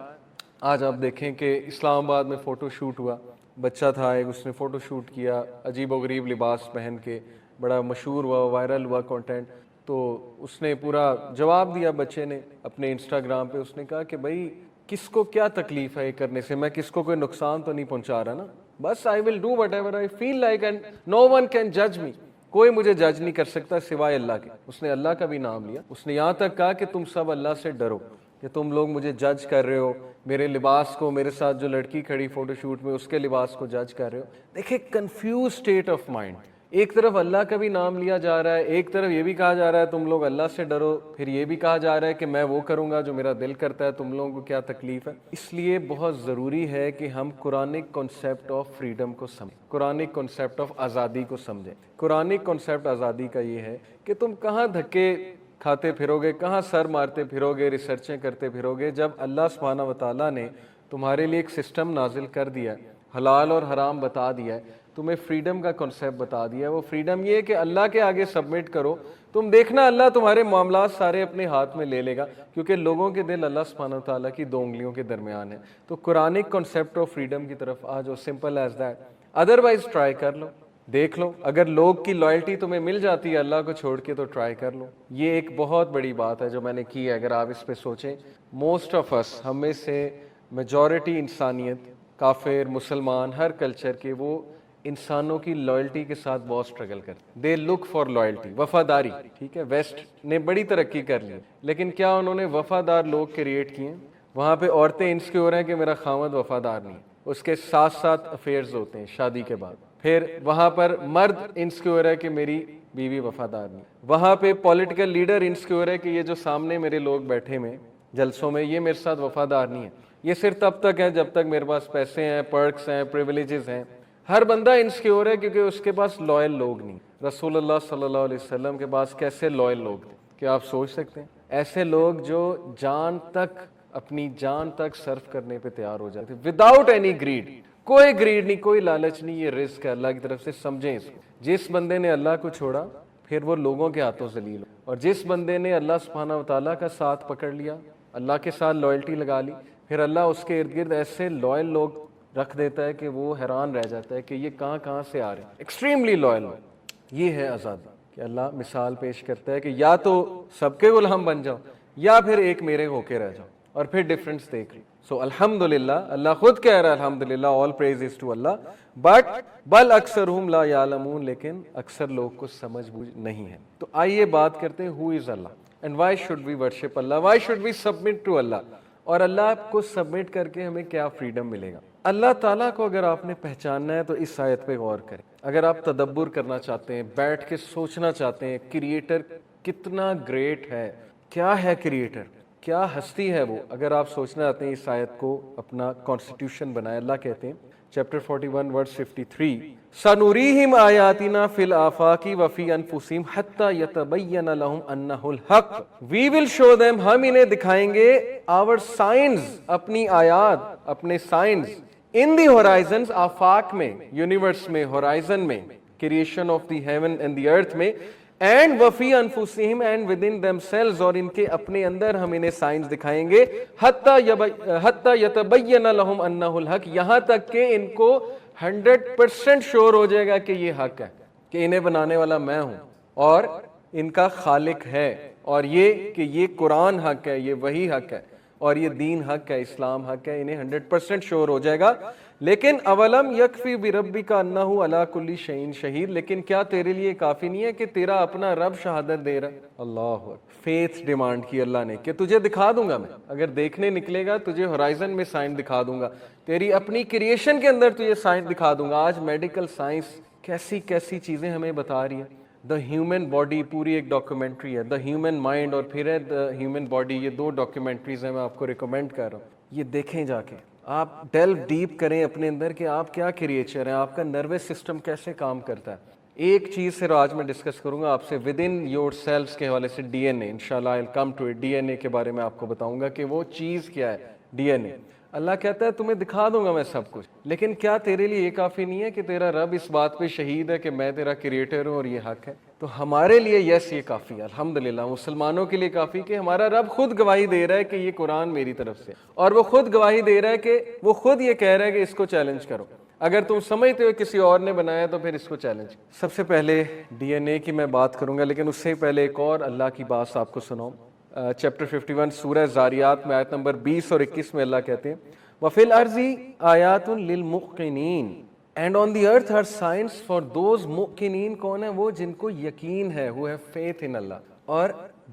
آج آپ دیکھیں کہ اسلام آباد میں فوٹو شوٹ ہوا, بچہ تھا ایک, اس نے فوٹو شوٹ کیا عجیب و غریب لباس پہن کے, بڑا مشہور ہوا, وائرل ہوا کنٹینٹ. تو اس نے پورا جواب دیا بچے نے اپنے انسٹاگرام پہ. اس نے کہا کہ بھائی کس کو کیا تکلیف ہے یہ کرنے سے, میں کس کو کوئی نقصان تو نہیں پہنچا رہا نا, بس I will do whatever I feel like and no one can جج می. کوئی مجھے جج نہیں کر سکتا سوائے اللہ کے. اس نے اللہ کا بھی نام لیا. اس نے یہاں تک کہا کہ تم سب اللہ سے ڈرو, کہ تم لوگ مجھے جج کر رہے ہو, میرے لباس کو, میرے ساتھ جو لڑکی کھڑی فوٹو شوٹ میں اس کے لباس کو جج کر رہے ہو. دیکھیں کنفیوز اسٹیٹ آف مائنڈ, ایک طرف اللہ کا بھی نام لیا جا رہا ہے, ایک طرف یہ بھی کہا جا رہا ہے تم لوگ اللہ سے ڈرو, پھر یہ بھی کہا جا رہا ہے کہ میں وہ کروں گا جو میرا دل کرتا ہے, تم لوگوں کو کیا تکلیف ہے. اس لیے بہت ضروری ہے کہ ہم قرآنک کنسیپٹ آف فریڈم کو سمجھیں, قرآنک کنسیپٹ آف آزادی کو سمجھیں. قرآنک کنسیپٹ آزادی کا یہ ہے کہ تم کہاں دھکے کھاتے پھرو گے, کہاں سر مارتے پھرو گے, ریسرچیں کرتے پھرو گے, جب اللہ سبحانہ و تعالیٰ نے تمہارے لیے ایک سسٹم نازل کر دیا, حلال اور حرام بتا دیا ہے, تمہیں فریڈم کا کنسیپٹ بتا دیا ہے. وہ فریڈم یہ ہے کہ اللہ کے آگے سبمٹ کرو, تم دیکھنا اللہ تمہارے معاملات سارے اپنے ہاتھ میں لے لے گا, کیونکہ لوگوں کے دل اللہ سبحانہ وتعالیٰ کی 2 انگلیوں کے درمیان ہے. تو قرآنک کنسیپٹ آف فریڈم کی طرف آ جاؤ, simple as that. Otherwise try کر لو, دیکھ لو, اگر لوگ کی لائلٹی تمہیں مل جاتی ہے اللہ کو چھوڑ کے تو ٹرائی کر لو. یہ ایک بہت بڑی بات ہے جو میں نے کی ہے. اگر آپ اس پہ سوچیں, موسٹ آف اس, ہم میں سے میجورٹی انسانیت, کافر, مسلمان, ہر کلچر کے, وہ انسانوں کی لائلٹی کے ساتھ بہت سٹرگل کرتے. دے لک فار لائلٹی, وفاداری. ٹھیک ہے, ویسٹ نے بڑی ترقی کر لی, لیکن کیا انہوں نے وفادار لوگ کریٹ کیے؟ وہاں پہ عورتیں انسیکیور ہیں کہ میرا خاوند وفادار نہیں, اس کے ساتھ ساتھ افیئرز ہوتے ہیں شادی کے بعد. پھر وہاں پر مرد انسیکیور ہے کہ میری بیوی وفادار نہیں. وہاں پہ پولیٹیکل لیڈر انسیکیور ہے کہ یہ جو سامنے میرے لوگ بیٹھے میں جلسوں میں, یہ میرے ساتھ وفادار نہیں ہے. یہ صرف تب تک ہے جب تک میرے پاس پیسے ہیں, پرکس ہیں, پریویلیجز ہیں. ہر بندہ انسیکیور ہے کیونکہ اس کے پاس لائل لوگ نہیں. رسول اللہ صلی اللہ علیہ وسلم کے پاس کیسے لائل لوگ تھے, کیا آپ سوچ سکتے ہیں؟ ایسے لوگ جو جان تک, اپنی جان تک صرف کرنے پہ تیار ہو جاتے, وداؤٹ اینی گریڈ. کوئی گریڈ نہیں, کوئی لالچ نہیں, یہ رزق ہے اللہ کی طرف سے, سمجھیں اس کو. جس بندے نے اللہ کو چھوڑا پھر وہ لوگوں کے ہاتھوں ذلیل ہو, اور جس بندے نے اللہ سبحانہ و تعالیٰ کا ساتھ پکڑ لیا, اللہ کے ساتھ لائلٹی لگا لی, پھر اللہ اس کے ارد گرد ایسے لائل لوگ رکھ دیتا ہے کہ وہ حیران رہ جاتا ہے کہ یہ کہاں سے آ رہے ہیں. Extremely loyal. یہ ہے آزادی کہ اللہ مثال پیش کرتا ہے کہ یا تو سب کے غلام بن جاؤ, یا پھر ایک میرے ہو کے رہ جاؤ, اور پھر ڈفرنس دیکھ لو. So alhamdulillah, Allah خود کہہ رہا ہے الحمدللہ, all praise is to Allah, but بل اکثرہم لا یعلمون, لیکن اکثر لوگ کو سمجھ بوجھ نہیں ہے. تو آئیے بات کرتے ہیں who is Allah and why should we worship Allah, why should we submit to Allah, اور اللہ کو سبمٹ کر کے ہمیں کیا فریڈم ملے گا. اللہ تعالیٰ کو اگر آپ نے پہچاننا ہے تو اس آیت پہ غور کریں. اگر آپ تدبر کرنا چاہتے ہیں, بیٹھ کے سوچنا چاہتے ہیں کریٹر کتنا گریٹ ہے, کیا ہے کریٹر, کیا ہستی ہے وہ, اگر آپ سوچنا چاہتے ہیں اس آیت کو اپنا کانسٹیٹیوشن بنائے. اللہ کہتے ہیں چیپٹر 41 ورس 53, سَنُرِيهِمْ آيَاتِنَا فِي الْآفَاقِ وَفِي أَنفُسِهِمْ حَتَّى يَتَبَيَّنَ لَهُمْ أَنَّهُ الْحَقُّ. We will show them, ہم انہیں دکھائیں گے our signs, اپنی آیات, اپنے signs in the horizons, آفاق میں, یونیورس میں, horizon میں, creation of the heaven and the earth میں, and وفی انفسہم, and within themselves, اور ان کے اپنے اندر ہم انہیں سائنس دکھائیں گے, حتی یتبین لہم انہ الحق, یہاں تک کہ ان کو 100% شور ہو جائے گا کہ یہ حق ہے, کہ انہیں بنانے والا میں ہوں اور ان کا خالق ہے, اور یہ کہ یہ قرآن حق ہے, یہ وحی حق ہے, اور یہ دین حق ہے, اسلام حق ہے, انہیں 100% شور ہو جائے گا. لیکن اولم یکفی بربک انہ علی کل شیء شہید, لیکن کیا تیرے لیے کافی نہیں ہے کہ تیرا اپنا رب شہادت دے رہا ہے. اللہ, فیتھ ڈیمانڈ کی اللہ نے کہ تجھے دکھا دوں گا میں, اگر دیکھنے نکلے گا تجھے ہورائزن میں سائن دکھا دوں گا, تیری اپنی کریشن کے اندر تجھے سائن دکھا دوں گا. آج میڈیکل سائنس کیسی کیسی چیزیں ہمیں بتا رہی ہے. دا ہیومن باڈی پوری ایک ڈاکیومنٹری ہے, دا ہیومن مائنڈ اور پھر ہے دا ہیومن باڈی, یہ 2 ڈاکیومنٹریز ہیں, میں آپ کو ریکمینڈ کر رہا ہوں, یہ دیکھیں جا کے, آپ ڈیلو ڈیپ کریں اپنے اندر کہ آپ کیا کریچر ہیں, آپ کا نروس سسٹم کیسے کام کرتا ہے. ایک چیز سے آج میں ڈسکس کروں گا آپ سے ود ان یور سیلفس کے حوالے سے, ڈی این اے, انشاءاللہ I will come to it. D N A کے بارے میں آپ کو بتاؤں گا کہ وہ چیز کیا ہے, ڈی این اے. اللہ کہتا ہے تمہیں دکھا دوں گا میں سب کچھ, لیکن کیا تیرے لیے یہ کافی نہیں ہے کہ تیرا رب اس بات پہ شہید ہے کہ میں تیرا کریٹر ہوں اور یہ حق ہے. تو ہمارے لیے یس یہ کافی ہے, الحمدللہ, مسلمانوں کے لیے کافی کہ ہمارا رب خود گواہی دے رہا ہے کہ یہ قرآن میری طرف سے, اور وہ خود گواہی دے رہا ہے کہ وہ خود یہ کہہ رہا ہے کہ اس کو چیلنج کرو. اگر تم سمجھتے ہو کسی اور نے بنایا تو پھر اس کو چیلنج. سب سے پہلے ڈی این اے کی میں بات کروں گا, لیکن اس سے پہلے ایک اور اللہ کی بات آپ کو سناؤں. چیپٹر 51 سورہ زاریات میں آیت نمبر 20 اور 21 میں اللہ کہتے ہیں وَفِي الْأَرْضِ آیَاتٌ لِلْمُوقِنِينَ, and on the earth are signs for those muqinin. کون ہیں وہ, جن کو یقین ہے, who have faith in Allah. اور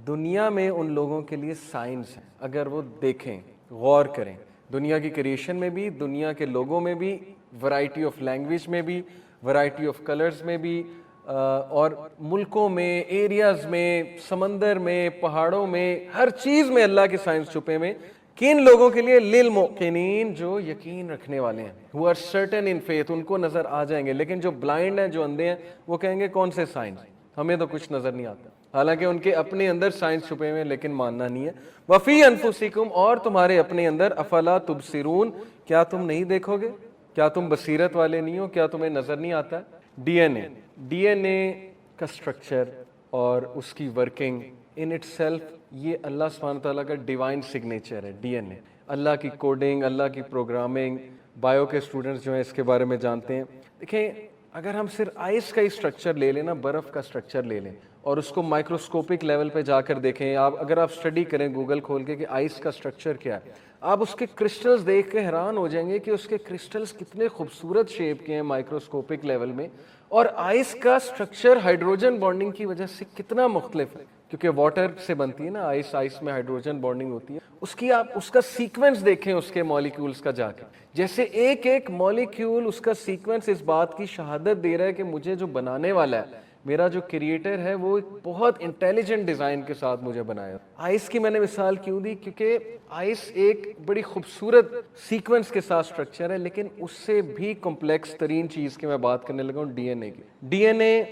دنیا میں ان لوگوں کے لیے سائنس ہیں, اگر وہ دیکھیں, غور کریں, دنیا کی کریشن میں بھی, دنیا کے لوگوں میں بھی, ورائٹی آف لینگویج میں بھی, ورائٹی آف کلرز میں بھی, اور ملکوں میں, ایریاز میں, سمندر میں, پہاڑوں میں, ہر چیز میں اللہ کے سائنس چھپے میں. کن لوگوں کے لیے, للموقنین, جو یقین رکھنے والے ہیں, who are certain in faith, ان کو نظر آ جائیں گے. لیکن جو بلائنڈ ہیں, جو اندھے ہیں, وہ کہیں گے کون سے سائنس, ہمیں تو کچھ نظر نہیں آتا, حالانکہ ان کے اپنے اندر سائنس چھپے ہوئے ہیں لیکن ماننا نہیں ہے. وفی انفسکم, اور تمہارے اپنے اندر, افلا تبصرون, کیا تم نہیں دیکھو گے, کیا تم بصیرت والے نہیں ہو, کیا تمہیں نظر نہیں آتا. D N a, D N A کا اسٹرکچر اور اس کی ورکنگ ان اٹ سیلف, یہ اللہ سبحانہ تعالیٰ کا ڈیوائن سگنیچر ہے. ڈی این اے, اللہ کی کوڈنگ, اللہ کی پروگرامنگ, بایو کے اسٹوڈنٹس جو ہیں اس کے بارے میں جانتے ہیں. دیکھیں, اگر ہم صرف آئس کا ہی اسٹرکچر لے لیں نا, برف کا اسٹرکچر لے لیں, اور اس کو مائکروسکوپک لیول پہ جا کر دیکھیں, اگر آپ اسٹڈی کریں گوگل کھول کے کہ آئس کا اسٹرکچر کیا ہے, آپ اس کے کرسٹلز دیکھ کے حیران ہو جائیں گے کہ اس کے کرسٹلز کتنے خوبصورت شیپ کے ہیں مائکروسکوپک لیول میں, اور آئس کا اسٹرکچر ہائیڈروجن بانڈنگ کی وجہ سے کتنا مختلف ہے, کیونکہ واٹر سے بنتی ہے نا آئس, آئس میں ہائیڈروجن بانڈنگ ہوتی ہے. اس کی آپ اس کا سیکوینس دیکھیں, اس کے مالیکیولز کا جا کے, جیسے ایک ایک مالیکیول, اس کا سیکوینس اس بات کی شہادت دے رہا ہے کہ مجھے جو بنانے والا ہے, میرا جو کریٹر ہے, وہ ایک بہت انٹیلیجنٹ ڈیزائن کے ساتھ مجھے بنایا. آئس کی میں نے مثال کیوں دی, کیونکہ آئس ایک بڑی خوبصورت سیکوینس کے ساتھ اسٹرکچر ہے, لیکن اس سے بھی کمپلیکس ترین چیز کی میں بات کرنے لگا ہوں, ڈی این اے کی. ڈی این اے,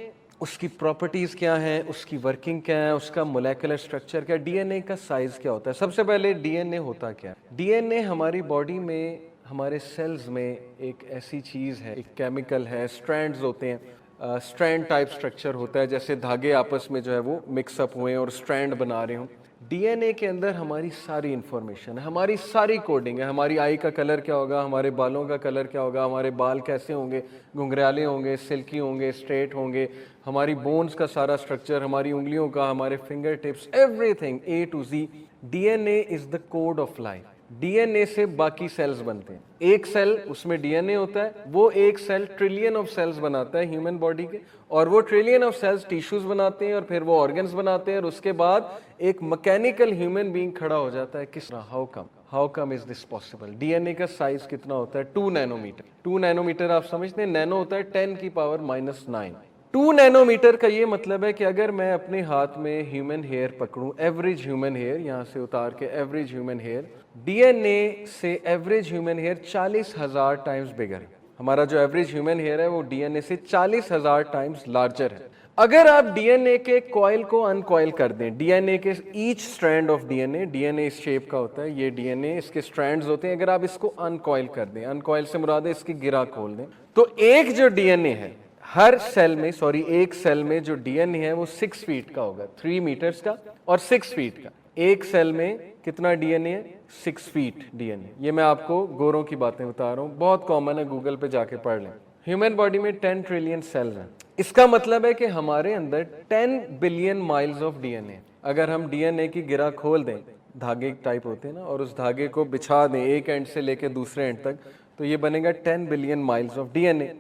اس کی پراپرٹیز کیا ہیں, اس کی ورکنگ کیا ہے, اس کا مولیکولر اسٹرکچر کیا ہے, ڈی این اے کا سائز کیا ہوتا ہے. سب سے پہلے ڈی این اے ہوتا کیا ہے. ڈی این اے ہماری باڈی میں, ہمارے سیلز میں ایک ایسی چیز ہے, ایک کیمیکل ہے, اسٹرینڈز ہوتے ہیں, اسٹرینڈ ٹائپ اسٹرکچر ہوتا ہے, جیسے دھاگے آپس میں جو ہے وہ مکس اپ ہوئے اور اسٹرینڈ بنا رہے ہوں. ڈی این اے کے اندر ہماری ساری انفارمیشن ہے, ہماری ساری کوڈنگ ہے. ہماری آئی کا کلر کیا ہوگا, ہمارے بالوں کا کلر کیا ہوگا, ہمارے بال کیسے ہوں گے, گھنگریالے ہوں گے, سلکی ہوں گے, اسٹریٹ ہوں گے, ہماری بونز کا سارا اسٹرکچر, ہماری انگلیوں کا, ہمارے finger tips, everything A to Z. D N A is the code of life. D N A سے باقی سیلز بنتے ہیں. ایک سیل اس میں ڈی این اے ہوتا ہے, وہ ایک سیل ٹریلین آف سیلز بناتا ہے ہیومن باڈی کے, اور وہ ٹریلین آف سیلز ٹیشوز بناتے ہیں اور پھر وہ آرگنز بناتے ہیں, اور اس کے بعد ایک میکینیکل ہیومن بینگ کھڑا ہو جاتا ہے. کس طرح؟ How come is this possible? D N A کا سائز کتنا ہوتا ہے؟ 2 نینو میٹر. 2 نینو میٹر آپ سمجھتے ہیں, نینو ہوتا ہے 10⁻⁹. 2 نینو میٹر کا یہ مطلب ہے کہ اگر میں اپنے ہاتھ میں ہیومن ہیئر پکڑوں, ایوریج ہیومن ہیئر, یہاں سے اتار کے average human hair, D N A سے average human hair 40,000 times bigger ہے. ہمارا جو ایوریج ہیومن ہیئر ہے وہ ڈی این اے سے 40,000 ٹائمز لارجر ہے. اگر آپ ڈی این اے کے کوائل کو ان کوائل کر دیں, ڈی این اے کے each strand of D N A اس شیپ کا ہوتا ہے, یہ ڈی این اے اس کے اسٹرینڈز ہوتے ہیں, اگر آپ اس کو ان کوائل کر دیں, ان کوائل سے مراد ہے اس کی گرہ کھول دیں, تو ایک جو ڈی این اے ہے ہر سیل میں, ایک سیل میں جو ڈی این اے ہے وہ 6 فیٹ کا ہوگا, 3 میٹرز کا اور 6 فیٹ کا. ایک سیل میں کتنا ڈی این اے ہے؟ 6 فیٹ ڈی این اے. یہ میں آپ کو گوروں کی باتیں بتا رہا ہوں, بہت کامن ہے, گوگل پہ جا کے پڑھ لیں. ہیومن باڈی میں 10 ٹریلین سیلز ہیں. اس کا مطلب ہے کہ ہمارے اندر 10 billion miles of D N A. اگر ہم ڈی این اے کی گرہ کھول دیں, دھاگے ٹائپ ہوتے ہیں نا, اور اس دھاگے کو بچھا دیں ایک اینڈ سے لے کے دوسرے اینڈ تک, تو یہ بنے گا 10 billion miles of D N A.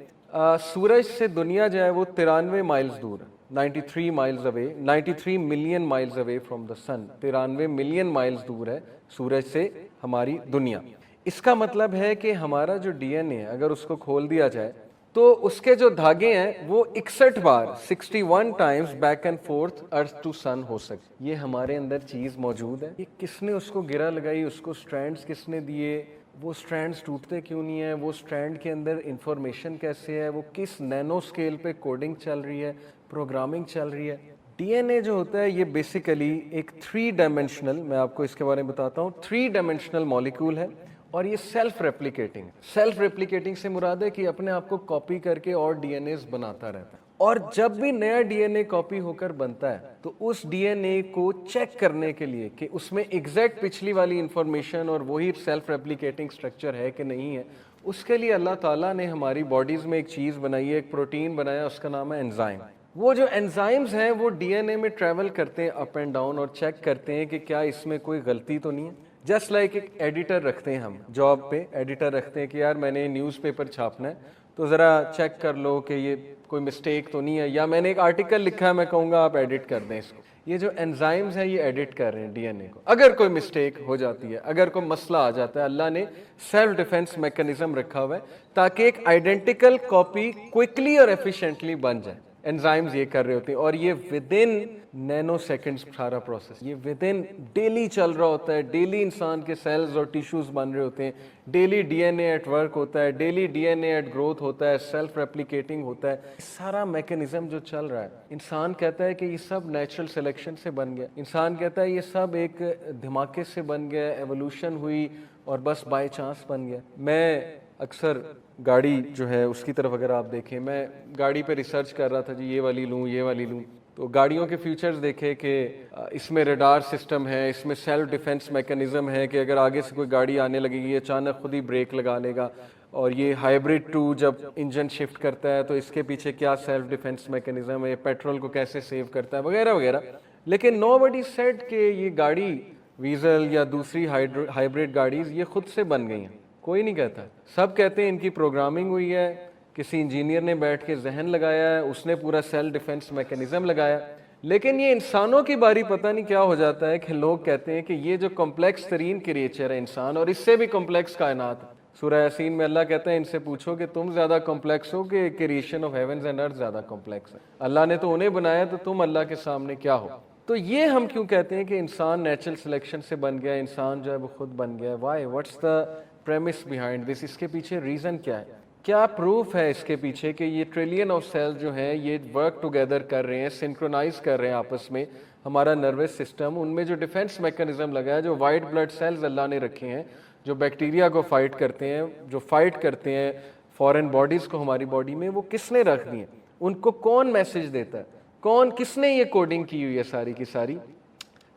سورج سے دنیا جو ہے وہ 93 مائلز دور ہے, 93 miles away, 93 million miles away from the sun. 93 million miles دور ہے سورج سے ہماری دنیا. اس کا مطلب ہے کہ ہمارا جو ڈی این اے ہے اگر اس کو کھول دیا جائے تو اس کے جو دھاگے ہیں وہ 61 بار 61 times back and forth earth to sun ہو سکے. یہ ہمارے اندر چیز موجود ہے. یہ کس نے اس کو گرہ لگائی, اس کو سٹرینڈز کس نے دیے, وہ سٹرینڈز ٹوٹتے کیوں نہیں ہیں, وہ سٹرینڈ کے اندر انفارمیشن کیسے ہے, وہ کس نینو سکیل پہ کوڈنگ چل رہی ہے, پروگرامنگ چل رہی ہے. ڈی این اے جو ہوتا ہے یہ بیسیکلی ایک 3 ڈائمینشنل, میں آپ کو اس کے بارے میں بتاتا ہوں, 3 ڈائمینشنل مالیکول ہے, اور یہ سیلف ریپلیکیٹنگ. سیلف ریپلیکیٹنگ سے مراد ہے کہ اپنے آپ کو کاپی کر کے اور ڈی این ایز بناتا رہتا ہے, اور جب بھی نیا ڈی این اے کاپی ہو کر بنتا ہے تو اس ڈی این اے کو چیک کرنے کے لیے کہ اس میں ایگزیکٹ پچھلی والی انفارمیشن اور وہی سیلف ریپلیکیٹنگ اسٹرکچر ہے کہ نہیں ہے, اس کے لیے اللہ تعالیٰ نے ہماری باڈیز میں ایک چیز بنائی ہے, ایک پروٹین بنایا, اس کا نام ہے انزائم. وہ جو انزائمز ہیں وہ ڈی این اے میں ٹریول کرتے ہیں اپ اینڈ ڈاؤن, اور چیک کرتے ہیں کہ کیا اس میں کوئی غلطی تو نہیں ہے. جسٹ لائک ایک ایڈیٹر رکھتے ہیں, ہم جاب پہ ایڈیٹر رکھتے ہیں کہ یار میں نے نیوز پیپر چھاپنا ہے تو ذرا چیک کر لو کہ یہ کوئی مسٹیک تو نہیں ہے, یا میں نے ایک آرٹیکل لکھا ہے میں کہوں گا آپ ایڈٹ کر دیں اس کو. یہ جو انزائمز ہیں یہ ایڈٹ کر رہے ہیں ڈی این اے کو. اگر کوئی مسٹیک ہو جاتی ہے, اگر کوئی مسئلہ آ جاتا ہے, اللہ نے سیلف ڈیفense میکینزم رکھا ہوا ہے تاکہ ایک آئیڈینٹیکل کاپی کوئکلی اور ایفیشینٹلی بن جائے. انزائمز یہ کر رہے ہوتے ہیں, اور یہ ود ان نینو سیکنڈز سارا پروسیس یہ ود ان ڈیلی چل رہا ہوتا ہے. ڈیلی انسان کے سیلز اور ٹیشوز بن رہے ہوتے ہیں, daily D N A at work ہوتا ہے, daily D N A at growth ہوتا ہے, سیلف ریپلیکیٹنگ ہوتا ہے. سارا میکینزم جو چل رہا ہے, انسان کہتا ہے کہ یہ سب نیچرل سلیکشن سے بن گیا, انسان کہتا ہے یہ سب ایک دھماکے سے بن گیا, ایوولوشن ہوئی اور بس بائی چانس بن گیا. میں اکثر گاڑی جو ہے اس کی طرف اگر آپ دیکھیں, میں گاڑی پہ ریسرچ کر رہا تھا جی, یہ والی لوں یہ والی لوں, تو گاڑیوں کے فیچرز دیکھے کہ اس میں ریڈار سسٹم ہے, اس میں سیلف ڈیفense میکینزم ہے کہ اگر آگے سے کوئی گاڑی آنے لگے گی اچانک خود ہی بریک لگا لے گا, اور یہ ہائبرڈ 2 جب انجن شفٹ کرتا ہے تو اس کے پیچھے کیا سیلف ڈیفense میکینزم ہے, پیٹرول کو کیسے سیو کرتا ہے, وغیرہ وغیرہ. لیکن نو بڈی سیڈ کہ یہ گاڑی ویزل یا دوسری ہائبرڈ گاڑیز یہ خود سے بن گئی ہیں. کوئی نہیں کہتا, سب کہتے ہیں ان کی پروگرامنگ ہوئی ہے, کسی انجینئر نے بیٹھ کے ذہن لگایا ہے, اس نے پورا سیلف ڈیفense میکینزم لگایا. لیکن یہ انسانوں کی باری پتہ نہیں کیا ہو جاتا ہے کہ لوگ کہتے ہیں کہ یہ جو کمپلیکس ترین کریچر ہے انسان, اور اس سے بھی کمپلیکس کائنات. سورہ یاسین میں اللہ کہتا ہے ان سے پوچھو کہ تم زیادہ کمپلیکس ہو کہ کریشن آف ہیونز اینڈ ارتھ زیادہ کمپلیکس ہے. اللہ نے تو انہیں بنایا, تو تم اللہ کے سامنے کیا ہو. تو یہ ہم کیوں کہتے ہیں کہ انسان نیچرل سلیکشن سے بن گیا, انسان جو ہے وہ خود بن گیا. Why, what's the premise behind this, اس کے پیچھے ریزن کیا ہے, کیا پروف ہے اس کے پیچھے کہ یہ ٹریلین آف سیل جو ہیں یہ ورک ٹوگیدر کر رہے ہیں, سنکرونائز کر رہے ہیں آپس میں. ہمارا نروس سسٹم, ان میں جو ڈیفenس میکینزم لگا ہے, جو وائٹ بلڈ سیلز اللہ نے رکھے ہیں جو بیکٹیریا کو فائٹ کرتے ہیں, جو فائٹ کرتے ہیں فورن باڈیز کو ہماری باڈی میں, وہ کس نے رکھ دی ہیں, ان کو کون میسج دیتا ہے, کون کس نے یہ کوڈنگ کی ہوئی ہے ساری کی ساری.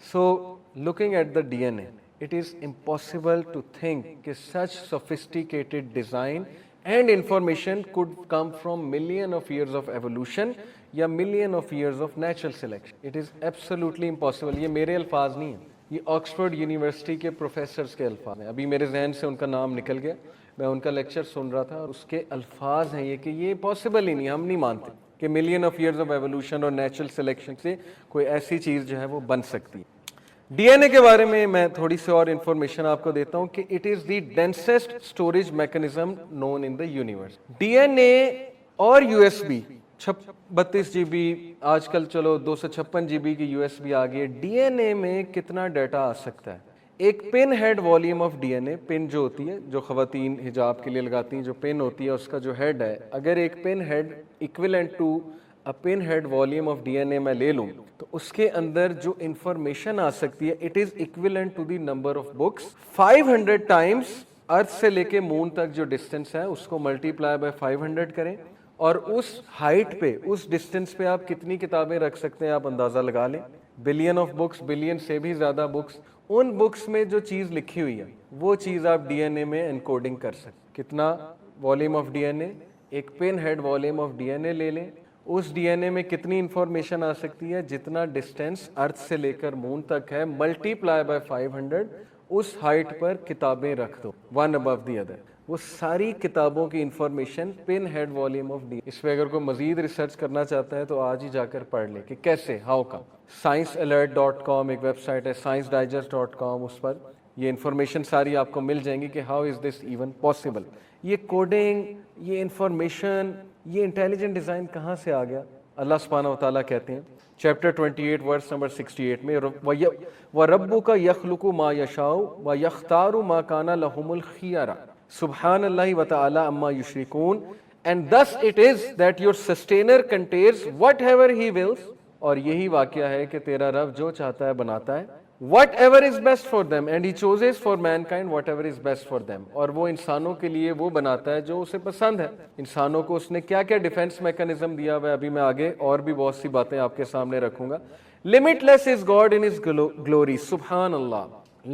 So looking at the D N A, it is impossible to think that such sophisticated design and information could come from million of years of evolution یا million of years of natural selection. It is absolutely impossible. یہ میرے الفاظ نہیں ہیں, یہ Oxford university کے professors کے الفاظ ہیں، ابھی میرے ذہن سے ان کا نام نکل گیا، میں ان کا لیکچر سن رہا تھا اور اس کے الفاظ ہیں یہ کہ یہ پاسبل ہی نہیں، ہم نہیں مانتے کہ million of years of evolution اور نیچرل سلیکشن سے کوئی ایسی چیز جو ہے وہ بن سکتی ہے۔ ڈی این اے کے بارے میں میں تھوڑی سی اور انفارمیشن آپ کو دیتا ہوں کہ it is the densest storage mechanism known in the universe. D N A اور U S B 32 G B, آج کل چلو 256 جی بی کی یو ایس بی آ گئی ہے، ڈی این اے میں کتنا ڈیٹا آ سکتا ہے؟ ایک pin head volume of D N A, pin جو ہوتی ہے جو خواتین حجاب کے لیے لگاتی ہیں، جو پن ہوتی ہے اس کا جو ہیڈ ہے، اگر ایک pin head equivalent to pin head volume of D N A میں لے لوں تو اس کے اندر جو انفارمیشن آ سکتی ہے it is equivalent to the number of books 500 times earth سے لے کے مون تک جو ڈسٹینس ہے اس کو ملٹی پلائی بائی 500 کریں، اور اس ہائٹ پہ، اس ڈسٹینس پہ آپ کتنی کتابیں رکھ سکتے ہیں آپ اندازہ لگا لیں، بلین آف بکس، بلین سے بھی زیادہ بکس، ان بکس میں جو چیز لکھی ہوئی ہے وہ چیز آپ ڈی این اے میں انکوڈنگ کر سکتے۔ کتنا volume of D N A? ایک pin head volume of D N A لے لیں، اس ڈی این اے میں کتنی انفارمیشن آ سکتی ہے؟ جتنا ڈسٹینس ارتھ سے لے کر مون تک ہے ملٹی پلائی بائی 500، اس ہائٹ پر کتابیں رکھ دو ون ابو دی ادر، وہ ساری کتابوں کی information pin head volume of D. اس پہ اگر کوئی مزید ریسرچ کرنا چاہتا ہے تو آج ہی جا کر پڑھ لے کہ کیسے، ہاؤ کم۔ sciencealert.com ایک ویب سائٹ ہے، sciencedigest.com، اس پر یہ انفارمیشن ساری آپ کو مل جائیں گی کہ how is this even possible. یہ کوڈنگ، یہ انفارمیشن، یہ انٹیلیجنٹ ڈیزائن کہاں سے آ گیا؟ اللہ سبحانہ و تعالیٰ کہتے ہیں چیپٹر 28 ورس نمبر 68 میں، وَرَبُّكَ يَخْلُقُ مَا يَشَاءُ وَيَخْتَارُ مَا كَانَ لَهُمُ الْخِيَرَةُ سبحان اللہ وتعالی عما یشرکون، and thus it is that your sustainer contains whatever he wills، اور یہی واقعہ ہے کہ تیرا رب جو چاہتا ہے بناتا ہے، whatever is best for them and he chooses for mankind whatever is best for them، اور وہ انسانوں کے لیے وہ بناتا ہے جو اسے پسند ہے۔ انسانوں کو اس نے کیا کیا ڈیفنس میکانزم دیا ہوا ہے، ابھی میں آگے اور بھی بہت سی باتیں آپ کے سامنے رکھوں گا۔ limitless is God in his glory، سبحان اللہ،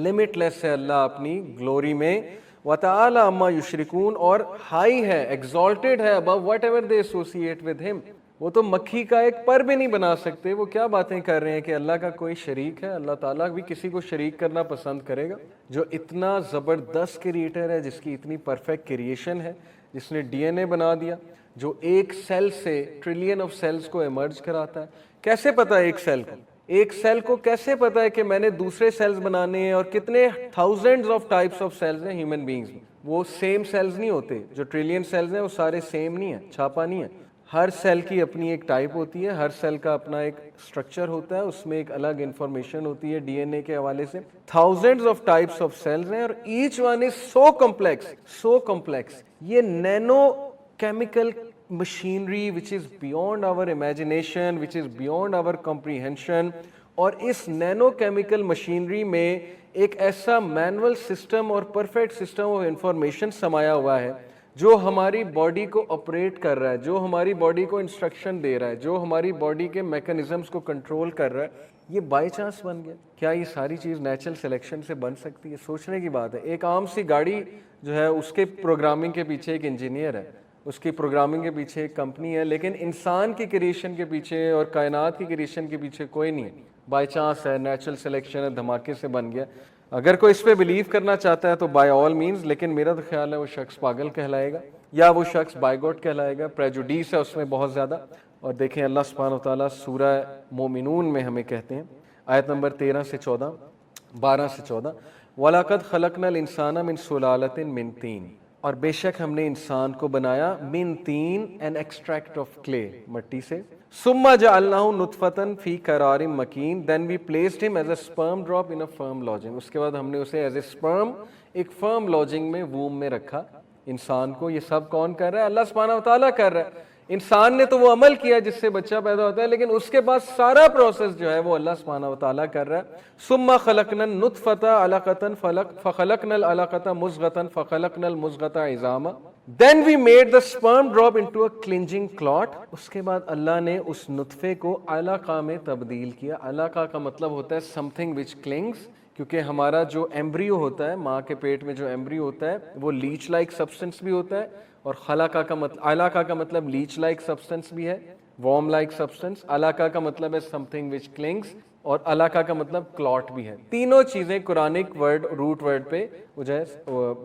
limitless ہے اللہ اپنی گلوری میں، وَتَعَالَى عَمَّا يُشْرِكُونَ، اور ہائی ہے، ایگزالٹڈ ہے above whatever they associate with him۔ وہ تو مکھی کا ایک پر بھی نہیں بنا سکتے، وہ کیا باتیں کر رہے ہیں کہ اللہ کا کوئی شریک ہے؟ اللہ تعالیٰ بھی کسی کو شریک کرنا پسند کرے گا؟ جو اتنا زبردست کریٹر ہے، جس کی اتنی پرفیکٹ کریشن ہے، جس نے ڈی این اے بنا دیا، جو ایک سیل سے ٹریلین آف سیلز کو ایمرج کراتا ہے۔ کیسے پتا ایک سیل کو؟ ایک سیل کو کیسے پتا ہے کہ میں نے دوسرے سیلز بنانے ہیں؟ اور کتنے thousands of types of cells ہیں ہیومن بینگز میں، وہ سیم سیلز نہیں ہوتے، جو ٹریلین سیلز ہیں وہ سارے سیم نہیں ہیں، چھاپا نہیں ہے، ہر سیل کی اپنی ایک ٹائپ ہوتی ہے، ہر سیل کا اپنا ایک سٹرکچر ہوتا ہے، اس میں ایک الگ انفارمیشن ہوتی ہے ڈی این اے کے حوالے سے۔ Thousands of types of cells ہیں، اور each one is so complex, یہ nano chemical machinery which is beyond our imagination, which is beyond our comprehension، اور اس نینو کیمیکل مشینری میں ایک ایسا مینول سسٹم اور پرفیکٹ سسٹم آف انفارمیشن سمایا ہوا ہے جو ہماری باڈی کو آپریٹ کر رہا ہے، جو ہماری باڈی کو انسٹرکشن دے رہا ہے، جو ہماری باڈی کے میکانزمز کو کنٹرول کر رہا ہے۔ یہ بائی چانس بن گیا؟ کیا یہ ساری چیز نیچرل سلیکشن سے بن سکتی ہے؟ سوچنے کی بات ہے۔ ایک عام سی گاڑی جو ہے اس کے پروگرامنگ کے پیچھے ایک انجینئر ہے، اس کی پروگرامنگ کے پیچھے ایک کمپنی ہے، لیکن انسان کی کریشن کے پیچھے اور کائنات کی کریشن کے پیچھے کوئی نہیں ہے، بائی چانس ہے، نیچرل سلیکشن ہے، دھماکے سے بن گیا۔ اگر کوئی اس پہ بلیو کرنا چاہتا ہے تو بائی آل مینز، لیکن میرا تو خیال ہے وہ شخص پاگل کہلائے گا، یا وہ شخص بائیگوٹ کہلائے گا، پریجوڈیس ہے اس میں بہت زیادہ۔ اور دیکھیں اللہ سبحانہ و تعالیٰ سورہ مومنون میں ہمیں کہتے ہیں، آیت نمبر 13 سے 14، 12 سے 14، وَلَقَدْ خَلَقْنَا الْإِنسَانَ مِنْ سُلَالَةٍ مِنْ طِينٍ، اور بے شک ہم نے انسان کو بنایا من طین، این ایکسٹریکٹ آف کلے، مٹی سے، ثم جعلناہ نطفۃ فی قرار مکین، دین وی پلیسڈ ہم ایز اے سپرم ڈراپ ان اے فرم لوجنگ، اس کے بعد ہم نے اسے ایز اے سپرم ایک فرم لوجنگ میں، ووم میں رکھا۔ انسان کو یہ سب کون کر رہا ہے؟ اللہ سبحانہ و تعالیٰ کر رہا ہے۔ انسان نے تو وہ عمل کیا جس سے بچہ پیدا ہوتا ہے، لیکن اس کے بعد سارا پروسیس جو ہے وہ اللہ سبحانہ و تعالیٰ کر رہا ہے۔ ثم خلقنا النطفۃ علقۃ فخلقنا العلقۃ مضغۃ فخلقنا المضغۃ عظاما، then we made the sperm drop into a clinging clot، اس کے بعد اللہ نے اس نطفے کو علقہ میں تبدیل کیا۔ علقہ کا مطلب ہوتا ہے something which clings، کیونکہ ہمارا جو ایمبریو ہوتا ہے، ماں کے پیٹ میں جو ایمبریو ہوتا ہے وہ لیچ لائک سبسٹنس بھی ہوتا ہے، اور خلقہ کا مطلب، علقہ کا مطلب لیچ لائک سبسٹنس بھی ہے، وارم لائک سبسٹنس۔ علقہ کا مطلب ہے something which clings، اور علاقہ کا مطلب کلاٹ بھی ہے. تینوں چیزیں قرآنک ورڈ روٹ ورڈ پہ وہ جو ہے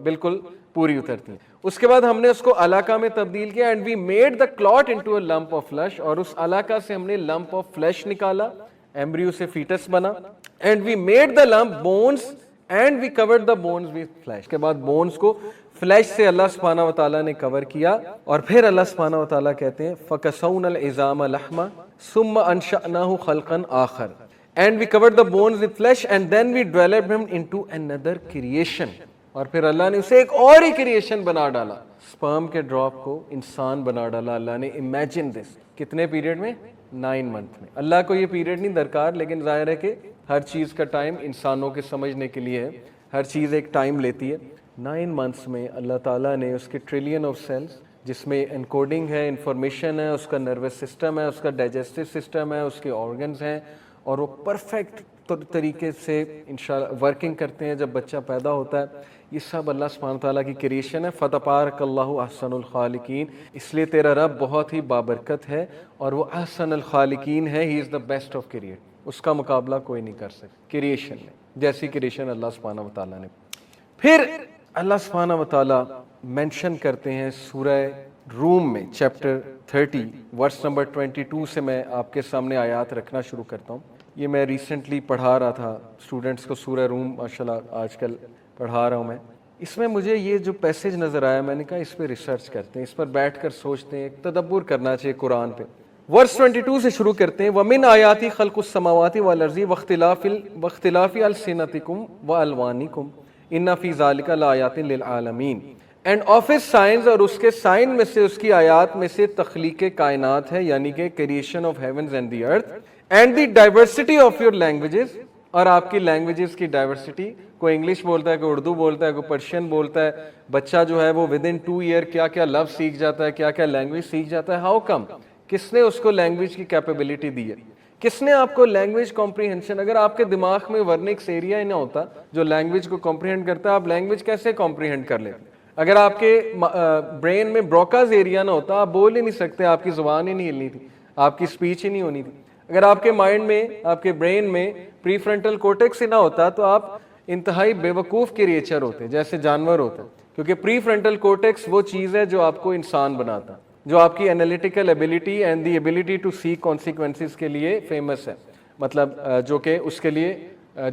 بالکل پوری اترتی ہیں. اس کے بعد ہم نے اس کو علاقہ میں تبدیل کیا, and we made the clot into a lump of flesh, اور اس علاقہ سے ہم نے لمپ آف فلیش نکالا, ایمبریو سے فیٹس بنا. And we made the lump bones and we covered the bones with flesh. کے بعد بونز کو فلیش سے اللہ سبحانہ و تعالیٰ نے کور کیا, اور پھر اللہ سبحانہ و تعالیٰ کہتے ہیں فَكَسَوْنَا الْعِظَامَ لَحْمًا ثُمَّ أَنشَأْنَاهُ خَلْقًا آخَرَ, and we covered the bones with flesh and then we developed him into another creation. اور پھر اللہ نے اسے ایک اور ہی کریشن بنا ڈالا, سپرم کے ڈراپ کو انسان بنا ڈالا اللہ نے. امیجن دس, کتنے پیریڈ میں؟ 9 منتھ میں. اللہ کو یہ پیریڈ نہیں درکار, لیکن ظاہر ہے کہ ہر چیز کا ٹائم انسانوں کے سمجھنے کے لیے ہے, ہر چیز ایک ٹائم لیتی ہے. 9 منتھس میں اللہ تعالیٰ نے اس کے ٹریلین آف سیلز, جس میں انکوڈنگ ہے, انفارمیشن ہے, اس کا نروس سسٹم ہے, اس کا ڈائجسٹو سسٹم ہے, اس کے آرگنز ہیں, اور وہ پرفیکٹ طریقے سے انشاءاللہ ورکنگ کرتے ہیں جب بچہ پیدا ہوتا ہے. یہ سب اللہ سبحانہ تعالیٰ کی کریشن ہے. فَتَبَارَكَ اللَّهُ أَحْسَنُ الْخَالِقِينَ, اس لیے تیرا رب بہت ہی بابرکت ہے, اور وہ احسن الخالقین ہے. ہی از دا بیسٹ آف کریٹ, اس کا مقابلہ کوئی نہیں کر سکتا کریشن میں, جیسی کریشن اللہ سبحانہ تعالیٰ نے. پھر اللہ سبحانہ و تعالیٰ مینشن کرتے ہیں سورہ روم میں چیپٹر 30 ورس نمبر 22 سے میں آپ کے سامنے آیات رکھنا شروع کرتا ہوں. یہ میں ریسنٹلی پڑھا رہا تھا اسٹوڈنٹس کو سورہ روم, ماشاءاللہ آج کل پڑھا رہا ہوں میں. اس میں مجھے یہ جو پیسج نظر آیا, میں نے کہا اس پہ ریسرچ کرتے ہیں, اس پر بیٹھ کر سوچتے ہیں, تدبر کرنا چاہیے قرآن پہ. ورس 22 سے شروع کرتے ہیں. وَمِنْ آیَاتِ خَلْقُ السَّمَاوَاتِ وَالْأَرْضِ وَاخْتِلَافِ أَلْسِنَتِكُمْ وَأَلْوَانِكُمْ إِنَّ فِي ذَلِكَ لَآيَاتٍ لِلْعَالَمِينَ. اینڈ آف ہز سائنس, اور اس کے سائن میں سے, اس کی آیات میں سے تخلیق کائنات ہے, یعنی کہ creation of heavens and the earth, and the diversity of your languages, اور آپ کی لینگویجز کی ڈائیورسٹی. کوئی انگلش بولتا ہے, کوئی اردو بولتا ہے, کوئی پرشین بولتا ہے. بچہ جو ہے وہ ود ان 2 ایئر کیا کیا لفظ سیکھ جاتا ہے, کیا کیا لینگویج سیکھ جاتا ہے. How come? کس نے اس کو لینگویج کی کیپیبلٹی دی ہے؟ کس نے آپ کو لینگویج کمپریہنشن؟ اگر آپ کے دماغ میں ورنکس ایریا ہی نہ ہوتا جو لینگویج کو کمپریہنڈ کرتا ہے, آپ لینگویج کیسے کمپریہنڈ کر لیتے؟ اگر آپ کے برین میں بروکاز ایریا نہ ہوتا, آپ بول ہی نہیں سکتے, آپ کی زبان ہی نہیں ہلنی تھی, آپ کی اسپیچ ہی نہیں ہونی تھی. اگر آپ کے مائنڈ میں, آپ کے برین میں پری فرنٹل کورٹیکس ہی نہ ہوتا, تو آپ انتہائی بے وقوف کریچر ہوتے, جیسے جانور ہوتے. کیونکہ پری فرنٹل کورٹیکس وہ چیز ہے جو آپ کو انسان بناتا, جو آپ کی analytical ability and the ability to see consequences کے لیے فیمس ہے, مطلب جو کہ اس کے لیے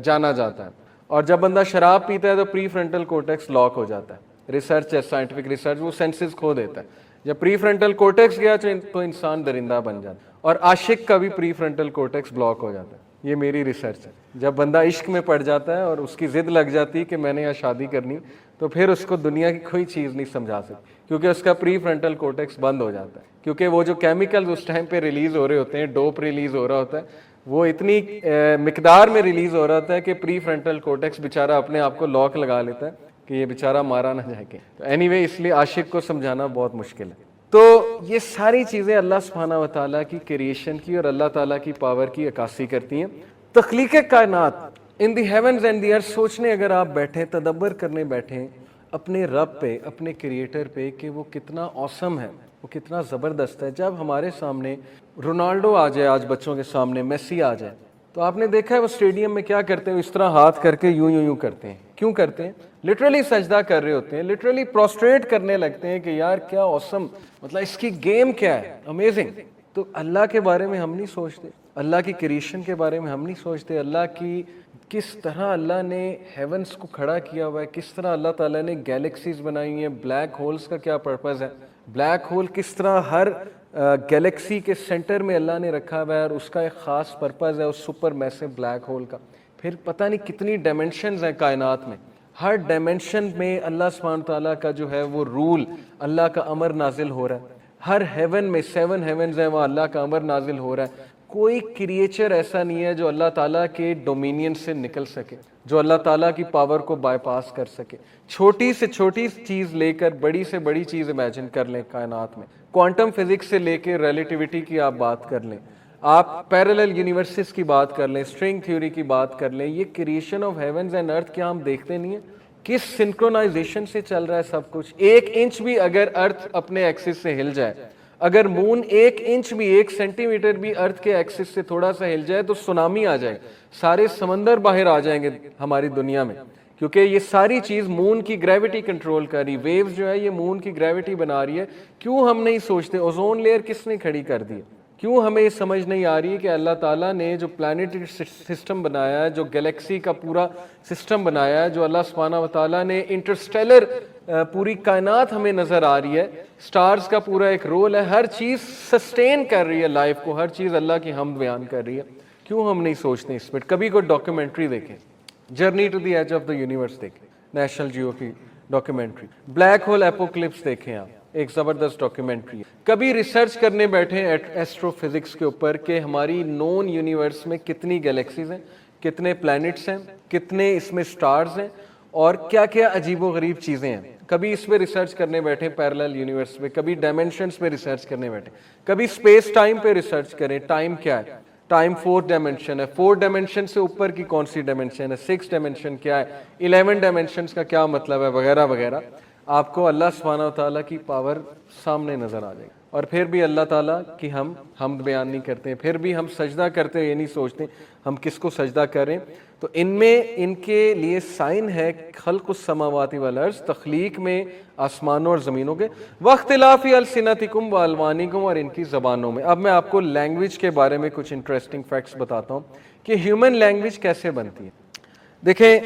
جانا جاتا ہے. اور جب بندہ شراب پیتا ہے تو پری فرنٹل کورٹیکس لاک ہو جاتا ہے. ریسرچ ہے, سائنٹیفک ریسرچ, وہ سینسز کھو دیتا ہے. جب پری فرنٹل کورٹیکس گیا تو انسان درندہ بن جاتا ہے. اور عاشق کا بھی پری فرنٹل کورٹیکس بلاک ہو جاتا ہے. یہ میری ریسرچ ہے. جب بندہ عشق میں پڑ جاتا ہے اور اس کی ضد لگ جاتی ہے کہ میں نے یہاں شادی کرنی, تو پھر اس کو دنیا کی کوئی چیز نہیں سمجھا سکتی, کیونکہ اس کا پری فرنٹل کورٹیکس بند ہو جاتا ہے. کیونکہ وہ جو کیمیکل اس ٹائم پہ ریلیز ہو رہے ہوتے ہیں, ڈوپ ریلیز ہو رہا ہوتا ہے, وہ اتنی مقدار میں ریلیز ہو رہا ہوتا ہے کہ پری فرنٹل کورٹیکس بیچارہ اپنے آپ کو لاک لگا لیتا ہے کہ یہ بیچارہ مارا نہ جائے. کہ تو اینی وے, اس لیے عاشق کو سمجھانا بہت مشکل ہے. تو یہ ساری چیزیں اللہ سبحانہ و تعالیٰ کی کریشن کی اور اللہ تعالیٰ کی پاور کی عکاسی کرتی ہیں. تخلیق کائنات ان دی ہیونز اینڈ دی ارتھ, سوچنے اگر آپ بیٹھیں, تدبر کرنے بیٹھیں اپنے رب پہ, اپنے کریٹر پہ, کہ وہ کتنا اوسم ہے, وہ کتنا زبردست ہے. جب ہمارے سامنے رونالڈو آ جائے, آج بچوں کے سامنے میسی آ جائے, تو آپ نے دیکھا ہے وہ اسٹیڈیم میں کیا کرتے ہیں, اس طرح ہاتھ کر کے یوں یوں یوں کرتے ہیں. کیوں کرتے ہیں؟ لٹرلی سجدہ کر رہے ہوتے ہیں, لٹرلی پروسٹریٹ کرنے لگتے ہیں کہ یار کیا اوسم, مطلب اس کی گیم کیا ہے, امیزنگ. تو اللہ کے بارے میں ہم نہیں سوچتے, اللہ کی کریشن کے بارے میں ہم نہیں سوچتے, اللہ کی کس طرح اللہ نے ہیونس کو کھڑا کیا ہوا ہے, کس طرح اللہ تعالیٰ نے گیلیکسیز بنائی ہوئی ہیں, بلیک ہولز کا کیا پرپز ہے, بلیک ہول کس طرح ہر گیلیکسی کے سینٹر میں اللہ نے رکھا ہوا ہے اور اس کا ایک خاص پرپز ہے اس سپر میسو بلیک ہول کا. پھر پتہ نہیں کتنی ڈائمنشنز ہیں کائنات میں, ہر ڈائمنشن میں اللہ سبحانہ تعالیٰ کا جو ہے وہ رول, اللہ کا امر نازل ہو رہا ہے. ہر ہیون میں 7 ہیونز ہیں, وہاں اللہ کا امر نازل ہو رہا ہے. کوئی کریچر ایسا نہیں ہے جو اللہ تعالیٰ کے ڈومینین سے نکل سکے, جو اللہ تعالیٰ کی پاور کو بائی پاس کر سکے. چھوٹی سے چھوٹی چیز لے کر بڑی سے بڑی چیز امیجن کر لیں کائنات میں, کوانٹم فزکس سے لے کے ریلیٹیوٹی کی آپ بات کر لیں, آپ پیرلل یونیورسز کی بات کر لیں, اسٹرنگ تھیوری کی بات کر لیں. یہ کریشن آف ہیونز اینڈ ارتھ کیا ہم دیکھتے نہیں ہیں کس سنکرونائزیشن سے چل رہا ہے سب کچھ. 1 انچ بھی اگر ارتھ اپنے ایکسس سے ہل جائے, اگر مون 1 انچ بھی 1 سینٹی میٹر بھی ارتھ کے ایکسس سے تھوڑا سا ہل جائے تو سونامی آ جائے، سارے سمندر باہر آ جائیں گے ہماری دنیا میں، کیونکہ یہ ساری چیز مون کی گریوٹی کنٹرول کر رہی، ویوز جو ہے یہ مون کی گریوٹی بنا رہی ہے۔ کیوں ہم نہیں سوچتے اوزون لیئر کس نے کھڑی کر دی؟ کیوں ہمیں یہ سمجھ نہیں آ رہی کہ اللہ تعالیٰ نے جو پلانیٹری سسٹم بنایا ہے، جو گلیکسی کا پورا سسٹم بنایا ہے، جو اللہ سبحانہ و تعالیٰ نے انٹرسٹیلر پوری کائنات ہمیں نظر آ رہی ہے، سٹارز کا پورا ایک رول ہے، ہر چیز سسٹین کر رہی ہے لائف کو، ہر چیز اللہ کی حمد بیان کر رہی ہے، کیوں ہم نہیں سوچتے اس پہ؟ کبھی کوئی ڈاکیومنٹری دیکھیں، journey to the edge of the universe دیکھیں، نیشنل جیو کی ڈاکیومنٹری، بلیک ہول ایپوکلپس دیکھیں آپ، ایک زبردست ڈاکیومنٹری ہے۔ کبھی ریسرچ کرنے بیٹھے ایسٹرو فزکس کے اوپر کہ ہماری نون یونیورس میں کتنی گلیکسیز ہیں، کتنے پلانٹس ہیں، کتنے اس میں سٹارز ہیں، اور کیا کیا عجیب و غریب چیزیں ہیں، کبھی اس پہ ریسرچ کرنے بیٹھے پیرلل یونیورس پہ، کبھی ڈائمینشنز پہ ریسرچ کرنے بیٹھے، کبھی اسپیس ٹائم پہ ریسرچ کریں، ٹائم کیا ہے، ٹائم 4 ڈائمینشن ہے، 4 ڈائمینشن سے اوپر کی کون سی ڈائمینشن ہے، 6 ڈائمینشن کیا ہے، 11 ڈائمینشنز کا کیا مطلب ہے، وغیرہ وغیرہ۔ آپ کو اللہ سبحانہ و تعالیٰ کی پاور سامنے نظر آ جائے گی، اور پھر بھی اللہ تعالیٰ کی ہم حمد بیان نہیں کرتے ہیں، پھر بھی ہم سجدہ کرتے ہیں، یہ نہیں سوچتے ہم کس کو سجدہ کریں۔ تو ان میں ان کے لیے سائن ہے خلق السماوات والارض، تخلیق میں آسمانوں اور زمینوں کے، واختلاف السنتکم والوانکم، اور ان کی زبانوں میں۔ اب میں آپ کو لینگویج کے بارے میں کچھ انٹرسٹنگ فیکٹس بتاتا ہوں کہ ہیومن لینگویج کیسے بنتی ہے۔ دیکھیں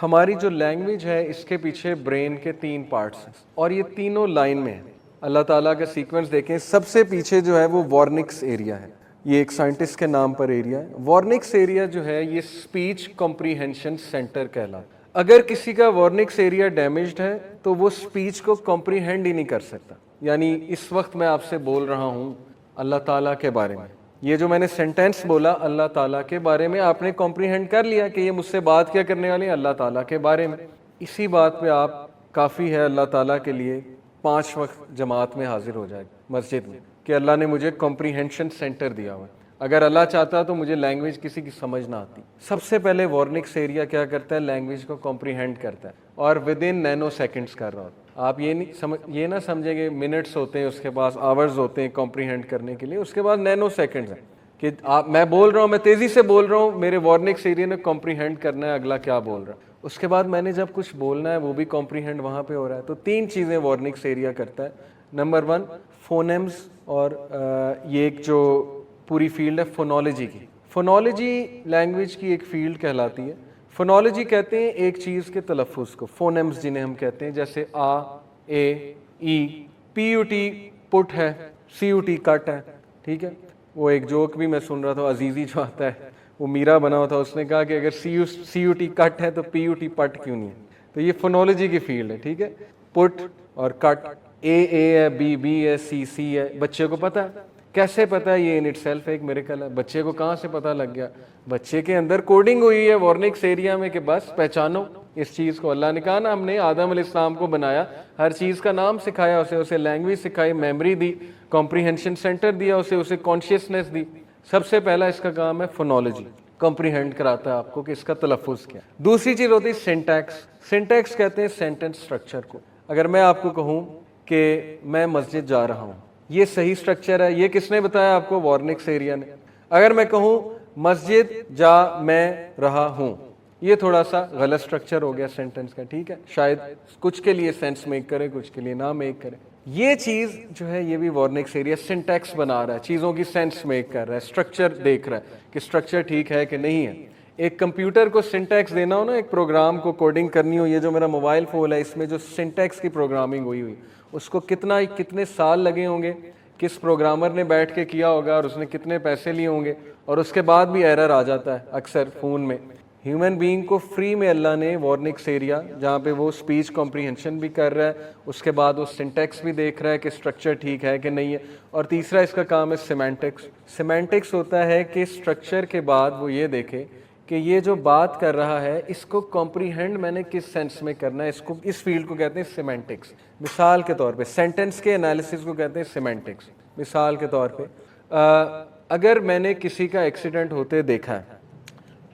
ہماری جو لینگویج ہے اس کے پیچھے برین کے 3 پارٹس ہیں، اور یہ تینوں لائن میں ہیں۔ اللہ تعالیٰ کا سیکوینس دیکھیں، سب سے پیچھے جو ہے وہ وارنکس ایریا ہے، یہ ایک سائنٹسٹ کے نام پر ایریا ہے۔ وارنکس ایریا جو ہے یہ اسپیچ کمپریہنشن سینٹر کہلاتا ہے۔ اگر کسی کا وارنکس ایریا ڈیمیجڈ ہے تو وہ اسپیچ کو کمپریہینڈ ہی نہیں کر سکتا۔ یعنی اس وقت میں آپ سے بول رہا ہوں اللہ تعالیٰ کے بارے میں، یہ جو میں نے سینٹینس بولا اللہ تعالیٰ کے بارے میں، آپ نے کمپریہینڈ کر لیا کہ یہ مجھ سے بات کیا کرنے والے ہیں، اللہ تعالیٰ کے بارے میں۔ اسی بات پہ آپ کافی ہے اللہ تعالیٰ کے لیے 5 وقت جماعت میں حاضر ہو جائے مسجد میں، کہ اللہ نے مجھے کمپریہنشن سینٹر دیا ہوا ہے۔ اگر اللہ چاہتا تو مجھے لینگویج کسی کی سمجھ نہ آتی۔ سب سے پہلے وارنکس ایریا کیا کرتا ہے، لینگویج کو کمپریہینڈ کرتا ہے، اور ود ان نینو سیکنڈز کر رہا ہوتا ہے۔ آپ یہ نہ سمجھیں گے منٹس ہوتے ہیں، اس کے پاس آورز ہوتے ہیں کمپریہینڈ کرنے کے لیے، اس کے بعد نینو سیکنڈز ہیں کہ میں بول رہا ہوں، میں تیزی سے بول رہا ہوں، میرے وارنکس ایریا نے کمپریہینڈ کرنا ہے اگلا کیا بول رہا ہے، اس کے بعد میں نے جب کچھ بولنا ہے وہ بھی کمپریہینڈ وہاں پہ ہو رہا ہے۔ تو 3 چیزیں وارنکس ایریا کرتا ہے۔ نمبر 1 فونیمز، اور یہ ایک جو پوری فیلڈ ہے فونالوجی کی۔ فونالوجی لینگویج کی ایک فیلڈ کہلاتی ہے۔ فونالوجی کہتے ہیں ایک چیز کے تلفظ کو، فونیمز جنہیں ہم کہتے ہیں، جیسے آ، اے، ای، پی یو ٹی پٹ ہے، سی یو ٹی کٹ ہے، ٹھیک ہے۔ وہ ایک جوک بھی میں سن رہا تھا، عزیزی جو آتا ہے وہ میرا بنا ہوا تھا، اس نے کہا کہ اگر سی یو ٹی کٹ ہے تو پی یو ٹی پٹ کیوں نہیں ہے؟ تو یہ فونالوجی کی فیلڈ ہے، ٹھیک ہے۔ پٹ اور کٹ، اے ہے، بی ہے، سی ہے، بچے کو پتہ ہے، کیسے پتہ ہے؟ یہ ان اٹ سیلف ایک میریکل ہے۔ بچے کو کہاں سے پتہ لگ گیا؟ بچے کے اندر کوڈنگ ہوئی ہے وارنکس ایریا میں کہ بس پہچانو اس چیز کو۔ اللہ نے کہا نا ہم نے آدم علیہ السلام کو بنایا، ہر چیز کا نام سکھایا اسے لینگویج سکھائی، میموری دی، کمپریہنشن سینٹر دیا اسے کانشیسنیس دی۔ سب سے پہلا اس کا کام ہے فونالوجی، کمپریہینڈ کراتا ہے آپ کو کہ اس کا تلفظ کیا۔ دوسری چیز ہوتی ہے سینٹیکس۔ سینٹیکس کہتے ہیں سینٹینس اسٹرکچر کو۔ اگر میں آپ کو کہوں کہ میں مسجد جا رہا ہوں، یہ صحیح اسٹرکچر ہے، یہ کس نے بتایا آپ کو؟ وارنکس ایریا نے۔ اگر میں کہوں مسجد جا میں رہا ہوں، یہ تھوڑا سا غلط اسٹرکچر ہو گیا سینٹینس کا، ٹھیک ہے، شاید کچھ کے لیے سینس میک کرے، کچھ کے لیے نہ میک کرے۔ یہ چیز جو ہے یہ بھی وارنکس ایریا سینٹیکس بنا رہا ہے، چیزوں کی سینس میک کر رہا ہے، اسٹرکچر دیکھ رہا ہے کہ اسٹرکچر ٹھیک ہے کہ نہیں ہے۔ ایک کمپیوٹر کو سینٹیکس دینا ہو نا، ایک پروگرام کو کوڈنگ کرنی ہو، یہ جو میرا موبائل فون ہے اس میں جو سینٹیکس کی پروگرامنگ ہوئی اس کو کتنے سال لگے ہوں گے، کس پروگرامر نے بیٹھ کے کیا ہوگا، اور اس نے کتنے پیسے لیے ہوں گے، اور اس کے بعد بھی ایرر آ جاتا ہے اکثر فون میں۔ ہیومن بینگ کو فری میں اللہ نے وارنکس ایریا، جہاں پہ وہ اسپیچ کمپریہنشن بھی کر رہا ہے، اس کے بعد وہ سینٹیکس بھی دیکھ رہا ہے کہ اسٹرکچر ٹھیک ہے کہ نہیں ہے، اور تیسرا اس کا کام ہے سیمینٹکس۔ سیمینٹکس ہوتا ہے کہ اسٹرکچر کے بعد وہ یہ دیکھے کہ یہ جو بات کر رہا ہے اس کو کمپریہینڈ میں نے کس سینس میں کرنا ہے، اس فیلڈ کو کہتے ہیں سیمینٹکس۔ مثال کے طور پہ سینٹینس کے انالیسس کو کہتے ہیں سیمینٹکس۔ مثال کے طور پہ اگر میں نے کسی کا ایکسیڈنٹ ہوتے دیکھا ہے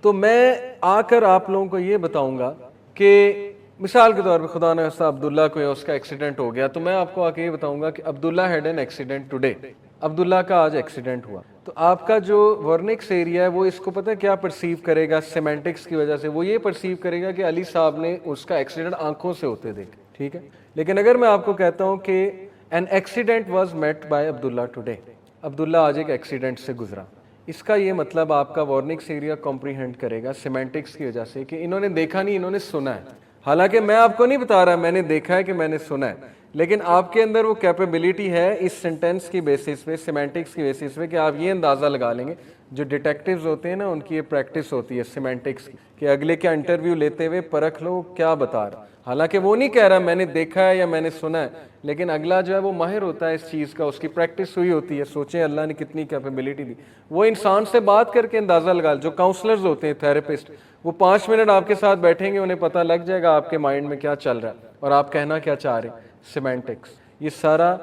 تو میں آ کر آپ لوگوں کو یہ بتاؤں گا کہ مثال کے طور پہ خدا نہ خواستہ عبداللہ کو یا اس کا ایکسیڈنٹ ہو گیا، تو میں آپ کو آ کے یہ بتاؤں گا کہ عبداللہ ہیڈ این ایکسیڈنٹ ٹوڈے، عبداللہ کا آج ایکسیڈنٹ ہوا، تو آپ کا جو ورنکس ایریا ہے وہ اس کو پتہ ہے کیا پرسیو کرے گا سیمینٹکس کی وجہ سے؟ وہ یہ پرسیو کرے گا کہ علی صاحب نے اس کا ایکسیڈنٹ آنکھوں سے ہوتے دیکھا، ٹھیک ہے؟ لیکن اگر میں آپ کو کہتا ہوں کہ an accident was met by Abdullah today, Abdullah آج ایک ایکسیڈنٹ سے گزرا، اس کا یہ مطلب آپ کا وارنکس ایریا کمپریہینڈ کرے گا سیمینٹکس کی وجہ سے کہ انہوں نے دیکھا نہیں، انہوں نے سنا ہے۔ حالانکہ میں آپ کو نہیں بتا رہا میں نے دیکھا ہے کہ میں نے سنا ہے، لیکن آپ کے اندر وہ کیپیبلٹی ہے اس سینٹینس کی بیسس پہ، سیمینٹکس کی بیسس پہ، کہ آپ یہ اندازہ لگا لیں گے۔ جو ڈیٹیکٹیوز ہوتے ہیں نا، ان کی یہ پریکٹس ہوتی ہے سیمینٹکس کی، کہ اگلے کا انٹرویو لیتے ہوئے پرکھ لو کیا بتا رہا، حالانکہ وہ نہیں کہہ رہا میں نے دیکھا ہے یا میں نے سنا ہے، لیکن اگلا جو ہے وہ ماہر ہوتا ہے اس چیز کا، اس کی پریکٹس ہوئی ہوتی ہے۔ سوچیں اللہ نے کتنی کیپیبلٹی دی۔ وہ انسان سے بات کر کے اندازہ لگا، جو کاؤنسلرز ہوتے ہیں، تھراپسٹ، وہ 5 منٹ آپ کے ساتھ بیٹھیں گے، انہیں پتہ لگ جائے گا آپ کے مائنڈ میں کیا چل رہا ہے اور آپ کہنا کیا چاہ رہے ہیں۔ سیمینٹکس یہ سارا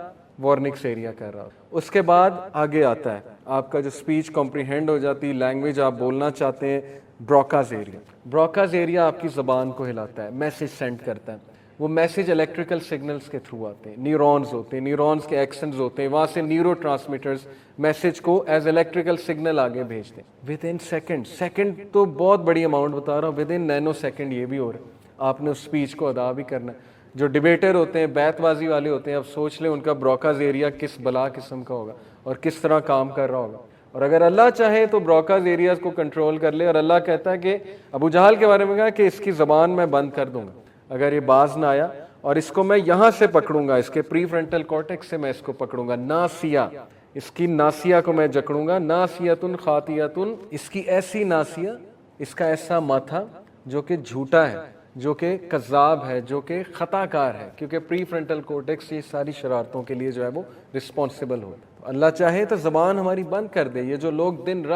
وارنکس ایریا کر رہا ہوں۔ اس کے بعد آگے آتا ہے آپ کا جو سپیچ کمپریہینڈ ہو جاتی، لینگویج آپ بولنا چاہتے ہیں، براکاز ایریا۔ براکاز ایریا آپ کی زبان کو ہلاتا ہے، میسج سینڈ کرتا ہے۔ وہ میسج الیکٹریکل سگنلز کے تھرو آتے ہیں، نیورونز ہوتے ہیں، نیورونز کے ایکشنز ہوتے ہیں، وہاں سے نیورو ٹرانسمیٹرز میسج کو ایز الیکٹریکل سگنل آگے بھیجتے ہیں ود ان سیکنڈ۔ سیکنڈ تو بہت بڑی اماؤنٹ بتا رہا ہوں، ود ان نینو سیکنڈ یہ بھی ہو رہا ہے۔ آپ نے اس سپیچ کو ادا بھی کرنا ہے۔ جو ڈیبیٹر ہوتے ہیں، بیت بازی والے ہوتے ہیں، اب سوچ لیں ان کا براکاز ایریا کس بلا قسم کا ہوگا اور کس طرح کام کر رہا ہوگا۔ اور اگر اللہ چاہے تو براکاز ایریاز کو کنٹرول کر لے، اور اللہ کہتا ہے کہ ابو جہل کے بارے میں کہا کہ اس کی زبان میں بند کر دوں گا اگر یہ باز نہ آیا، اور اس کو میں یہاں سے پکڑوں گا، اس کے پری فرنٹل کارٹیکس سے میں اس کو پکڑوں گا، ناسیہ، اس کی ناسیہ کو میں جکڑوں گا، ناسیتن خاطیتن، اس کی ایسی ناسیہ، اس کا ایسا ماتھا جو کہ جھوٹا ہے، جو کہ کذاب ہے، جو کہ خطا کار ہے، کیونکہ پری فرنٹل کارٹیکس یہ ساری شرارتوں کے لیے جو ہے وہ رسپانسبل ہوتا ہے۔ اللہ چاہے تو زبان ہماری بند کر دے۔ یہ جو لوگ دن رات